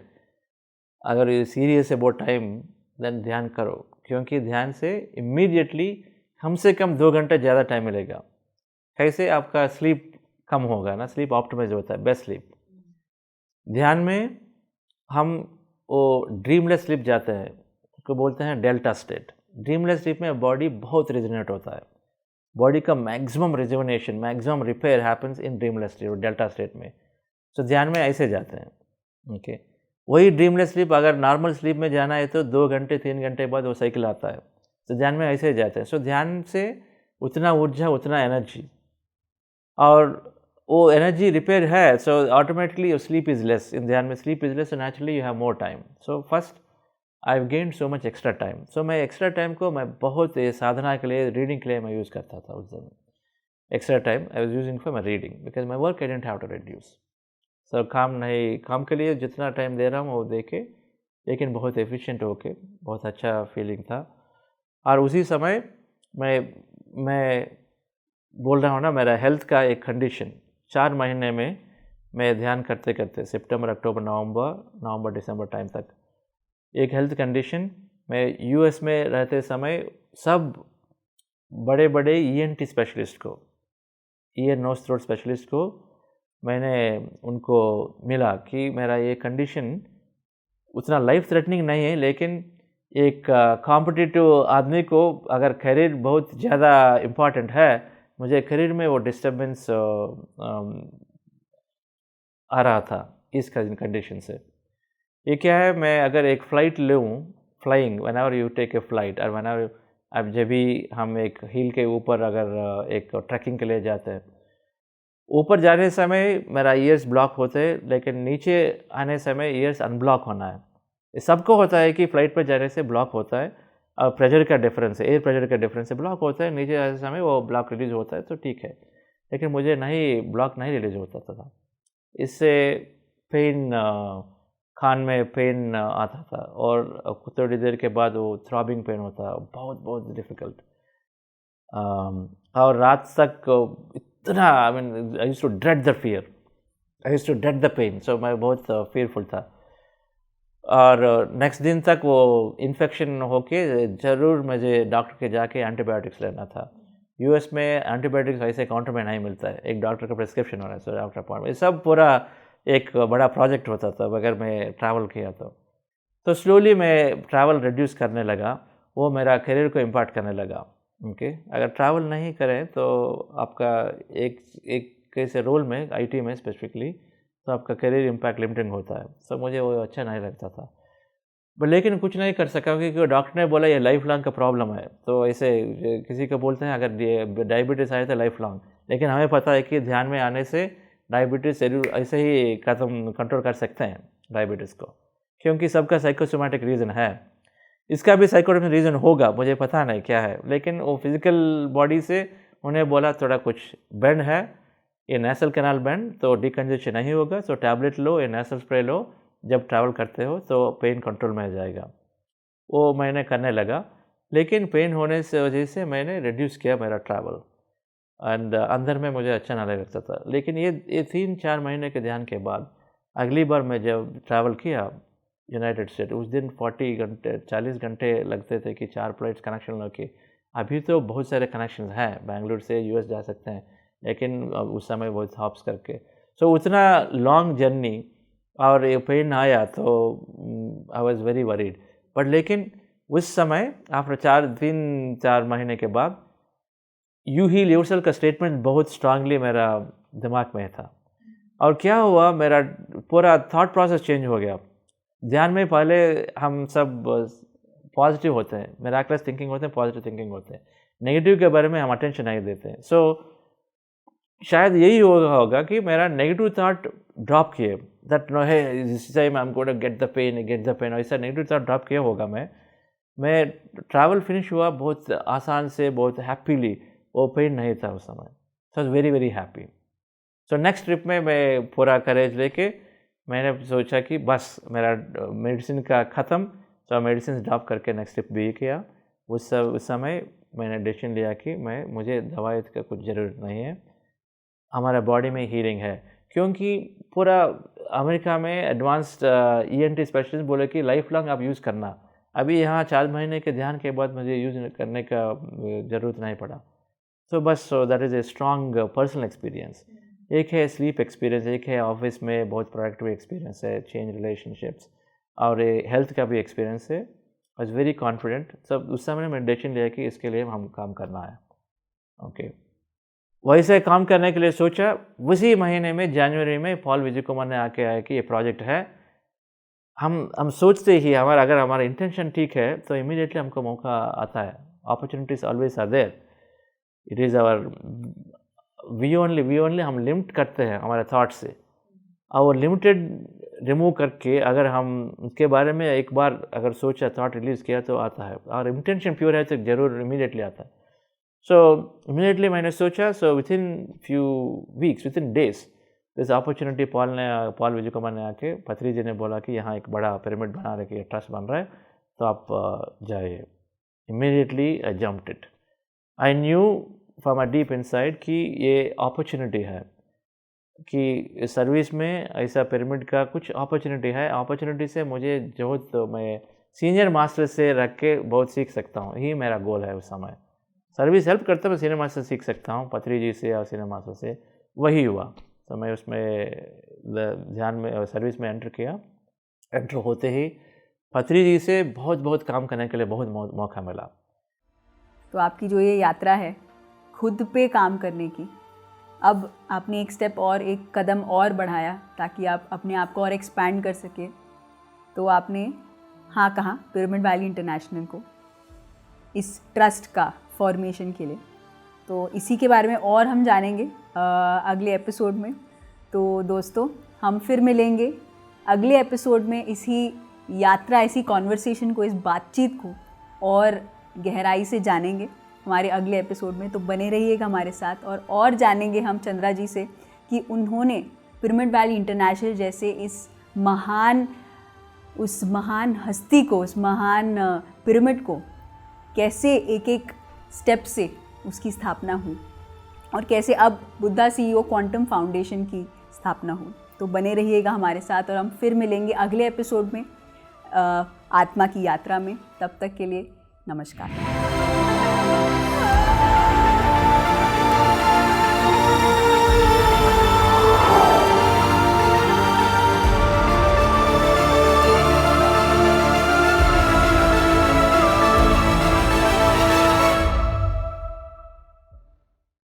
अगर ये सीरियस है बहुत टाइम, देन ध्यान करो, क्योंकि ध्यान से इमीडिएटली कम से कम 2 घंटे ज़्यादा टाइम मिलेगा। कैसे? आपका स्लीप कम होगा ना, स्लीप ऑप्टिमाइज होता है, बेस्ट स्लीप। ध्यान में हम वो ड्रीमलेस स्लीप जाते हैं, उसको बोलते हैं डेल्टा स्टेट। ड्रीमलेस स्लीप में बॉडी बहुत रिजनेट होता है, बॉडी का maximum rejuvenation, maximum repair happens in dreamless state और डेल्टा स्टेट में। सो ध्यान में ऐसे जाते हैं, ओके। वही ड्रीमलेस स्लीप अगर नॉर्मल स्लीप में जाना है तो 2 घंटे 3 घंटे बाद वो साइकिल आता है। तो ध्यान में ऐसे जाते हैं। सो ध्यान से उतना ऊर्जा, उतना एनर्जी, और वो एनर्जी रिपेयर है, so automatically your sleep is less. इन ध्यान में sleep is less, so naturally you have more time. So first I have gained so much extra time. So मैं एक्स्ट्रा टाइम को मैं बहुत साधना के लिए, रीडिंग के लिए मैं यूज़ करता था उस दिन। Extra time I was using for my reading because my work I didn't have to reduce. Sir काम के लिए जितना टाइम दे रहा हूँ वो दे के, लेकिन बहुत एफिशिएंट होके बहुत अच्छा फीलिंग था। और उसी समय मैं बोल रहा हूँ ना, मेरा हेल्थ का एक कंडीशन 4 महीने में मैं ध्यान करते करते सितंबर, अक्टूबर, नवंबर, दिसंबर टाइम तक एक हेल्थ कंडीशन, मैं यूएस में रहते समय सब बड़े बड़े ईएनटी स्पेशलिस्ट को, ईयर नोज थ्रोट स्पेशलिस्ट को मैंने उनको मिला कि मेरा ये कंडीशन उतना लाइफ थ्रेटनिंग नहीं है, लेकिन एक कॉम्पिटिटिव आदमी को अगर करियर बहुत ज़्यादा इम्पॉर्टेंट है, मुझे करियर में वो डिस्टर्बेंस आ रहा था इस कंडीशन से। ये क्या है, मैं अगर एक फ़्लाइट लूँ, flying, whenever you take a flight, और व्हेन एवर, अब जब भी हम एक हिल के ऊपर अगर एक ट्रैकिंग के लिए जाते हैं, ऊपर जाने समय मेरा ईयर्स ब्लॉक होते हैं, लेकिन नीचे आने समय ईयर्स अनब्लॉक होना है। ये सबको होता है कि फ़्लाइट पर जाने से ब्लॉक होता है, और प्रेशर का डिफरेंस है, एयर प्रेशर का डिफरेंस से ब्लॉक होता है, नीचे आने समय वो ब्लॉक रिलीज़ होता है, तो ठीक है। लेकिन मुझे नहीं, ब्लॉक नहीं रिलीज़ होता था। इससे पेन, कान में पेन आता था, और थोड़ी देर के बाद वो थ्रॉबिंग पेन होता है, बहुत बहुत डिफ़िकल्ट। और रात तक इतना, I mean I used to dread the fear, I used to dread the pain. So मैं बहुत फियरफुल था। और नेक्स्ट दिन तक वो इन्फेक्शन होके ज़रूर मुझे डॉक्टर के जाके एंटीबायोटिक्स लेना था। यूएस में एंटीबायोटिक्स ऐसे काउंटर में नहीं मिलता है, एक डॉक्टर का प्रिस्क्रिप्शन होना है, सो डॉक्टर अपॉइंटमेंट, ये सब पूरा एक बड़ा प्रोजेक्ट होता था अगर मैं ट्रैवल किया तो स्लोली मैं ट्रैवल रिड्यूस करने लगा। वो मेरा करियर को इम्पैक्ट करने लगा। ओके, अगर ट्रैवल नहीं करें तो आपका एक कैसे रोल में, आईटी में स्पेसिफिकली, तो आपका करियर इम्पैक्ट लिमिटिंग होता है। सो मुझे वो अच्छा नहीं लगता था, बट लेकिन कुछ नहीं कर सका क्योंकि डॉक्टर ने बोला ये लाइफ लॉन्ग का प्रॉब्लम है। तो ऐसे किसी को बोलते हैं अगर डायबिटीज़ आए तो लाइफ लॉन्ग, लेकिन हमें पता है कि ध्यान में आने से डायबिटीज़ ऐसे ही कंट्रोल कर सकते हैं डायबिटीज़ को, क्योंकि सबका साइकोसोमैटिक रीज़न है। इसका भी साइकोसोमैटिक रीज़न होगा, मुझे पता नहीं क्या है, लेकिन वो फिज़िकल बॉडी से उन्हें बोला थोड़ा कुछ बेंड है, ये नेसल कैनाल बेंड, तो डिकंजेशन नहीं होगा, तो टैबलेट लो, ये नेसल स्प्रे लो, जब ट्रैवल करते हो तो पेन कंट्रोल में आ जाएगा। वो मैंने करने लगा, लेकिन पेन होने से वजह से मैंने रिड्यूस किया मेरा ट्रैवल, एंड अंदर में मुझे अच्छा नहीं लगता था। लेकिन ये 3-4 महीने के ध्यान के बाद अगली बार मैं जब ट्रैवल किया यूनाइटेड स्टेट, उस दिन 40 घंटे लगते थे कि 4 फ्लाइट्स कनेक्शन लगे। अभी तो बहुत सारे कनेक्शन हैं, बेंगलुरु से यूएस जा सकते हैं, लेकिन उस समय बहुत हॉप्स करके, सो उतना लॉन्ग जर्नी, और ये पेन आया तो I was very worried. But लेकिन उस समय आफ्टर 3-4 महीने के बाद यू हील योरसेल्फ का स्टेटमेंट बहुत स्ट्रांगली मेरा दिमाग में था, और क्या हुआ, मेरा पूरा थॉट प्रोसेस चेंज हो गया। ध्यान में पहले हम सब पॉजिटिव होते हैं, मिराकलस थिंकिंग होते हैं, पॉजिटिव थिंकिंग होते हैं, नेगेटिव के बारे में हम अटेंशन नहीं देते हैं। सो शायद यही होगा कि मेरा नेगेटिव थॉट ड्रॉप किए, दैट नो है this time I am going to get the pain, ऐसा नेगेटिव थॉट ड्रॉप किया होगा। मैं ट्रैवल फिनिश हुआ बहुत आसान से, बहुत हैप्पीली, वो पेन नहीं था उस समय, so I was very very happy. So next trip में मैं पूरा करेज लेके मैंने सोचा कि बस मेरा मेडिसिन का ख़त्म, तो मेडिसिन ड्रॉप करके नेक्स्ट ट्रिप भी किया। उस समय मैंने डिसीजन लिया कि मुझे दवाई का कुछ ज़रूरत नहीं है, हमारा बॉडी में हीलिंग है, क्योंकि पूरा अमेरिका में एडवांस्ड ईएनटी स्पेशलिस्ट बोले कि लाइफ लॉन्ग आप यूज़ करना। अभी यहाँ 4 महीने के ध्यान के बाद मुझे यूज़ करने का ज़रूरत नहीं पड़ा। सो बस that is a strong personal experience. एक है स्लीप एक्सपीरियंस, एक है ऑफिस में बहुत प्रोडक्टिव एक्सपीरियंस है, चेंज रिलेशनशिप्स, और हेल्थ का भी एक्सपीरियंस है। आई वाज वेरी कॉन्फिडेंट। सब उस समय मैंने डिसीजन लिया कि इसके लिए हम काम करना है। ओके, वैसे काम करने के लिए सोचा। उसी महीने में जनवरी में पॉल विजय कुमार ने आके आया कि ये प्रोजेक्ट है। हम सोचते ही अगर हमारा इंटेंशन ठीक है तो इमीडिएटली हमको मौका आता है। Opportunities always are there. It is our we only हम लिमिट करते हैं हमारे थॉट से, और वो लिमिटेड रिमूव करके अगर हम उसके बारे में एक बार अगर सोचा, थॉट रिलीज़ किया तो आता है, और इंटेंशन प्योर है तो ज़रूर इमीडिएटली आता है। सो इमीडिएटली मैंने सोचा, so within few weeks, within days this opportunity Paul Vijay Kumar ने आके, पत्री जी ने बोला कि यहाँ एक बड़ा पिरामिड बना रहे कि ट्रस्ट बन रहा है, तो आप जाइए। Immediately I jumped it. I knew from a deep inside कि ये अपॉर्चुनिटी है, कि सर्विस में ऐसा पिरामिड का कुछ अपॉर्चुनिटी है। अपॉर्चुनिटी से मुझे जो तो मैं सीनियर मास्टर से रख के बहुत सीख सकता हूँ, यही मेरा गोल है उस समय। सर्विस हेल्प करता हूँ, सीनियर मास्टर सीख सकता हूँ पत्री जी से और सीनियर मास्टर से, वही हुआ। तो मैं उसमें ध्यान में सर्विस में एंटर किया। एंटर होते ही पत्री जी से बहुत काम करने के लिए बहुत मौका मिला। तो आपकी जो ये यात्रा है खुद पे काम करने की, अब आपने एक स्टेप और, एक कदम और बढ़ाया ताकि आप अपने आप को और एक्सपैंड कर सके। तो आपने हाँ कहा पिरामिड वैली इंटरनेशनल को, इस ट्रस्ट का फॉर्मेशन के लिए। तो इसी के बारे में और हम जानेंगे अगले एपिसोड में। तो दोस्तों, हम फिर मिलेंगे अगले एपिसोड में, इसी यात्रा, इसी कॉन्वर्सेशन को, इस बातचीत को और गहराई से जानेंगे हमारे अगले एपिसोड में। तो बने रहिएगा हमारे साथ, और जानेंगे हम चंद्रा जी से कि उन्होंने पिरामिड वैली इंटरनेशनल जैसे उस महान हस्ती को, उस महान पिरामिड को कैसे एक एक स्टेप से उसकी स्थापना हुई, और कैसे अब बुद्धा CEO क्वांटम फाउंडेशन की स्थापना हुई। तो बने रहिएगा हमारे साथ, और हम फिर मिलेंगे अगले एपिसोड में आत्मा की यात्रा में। तब तक के लिए नमस्कार।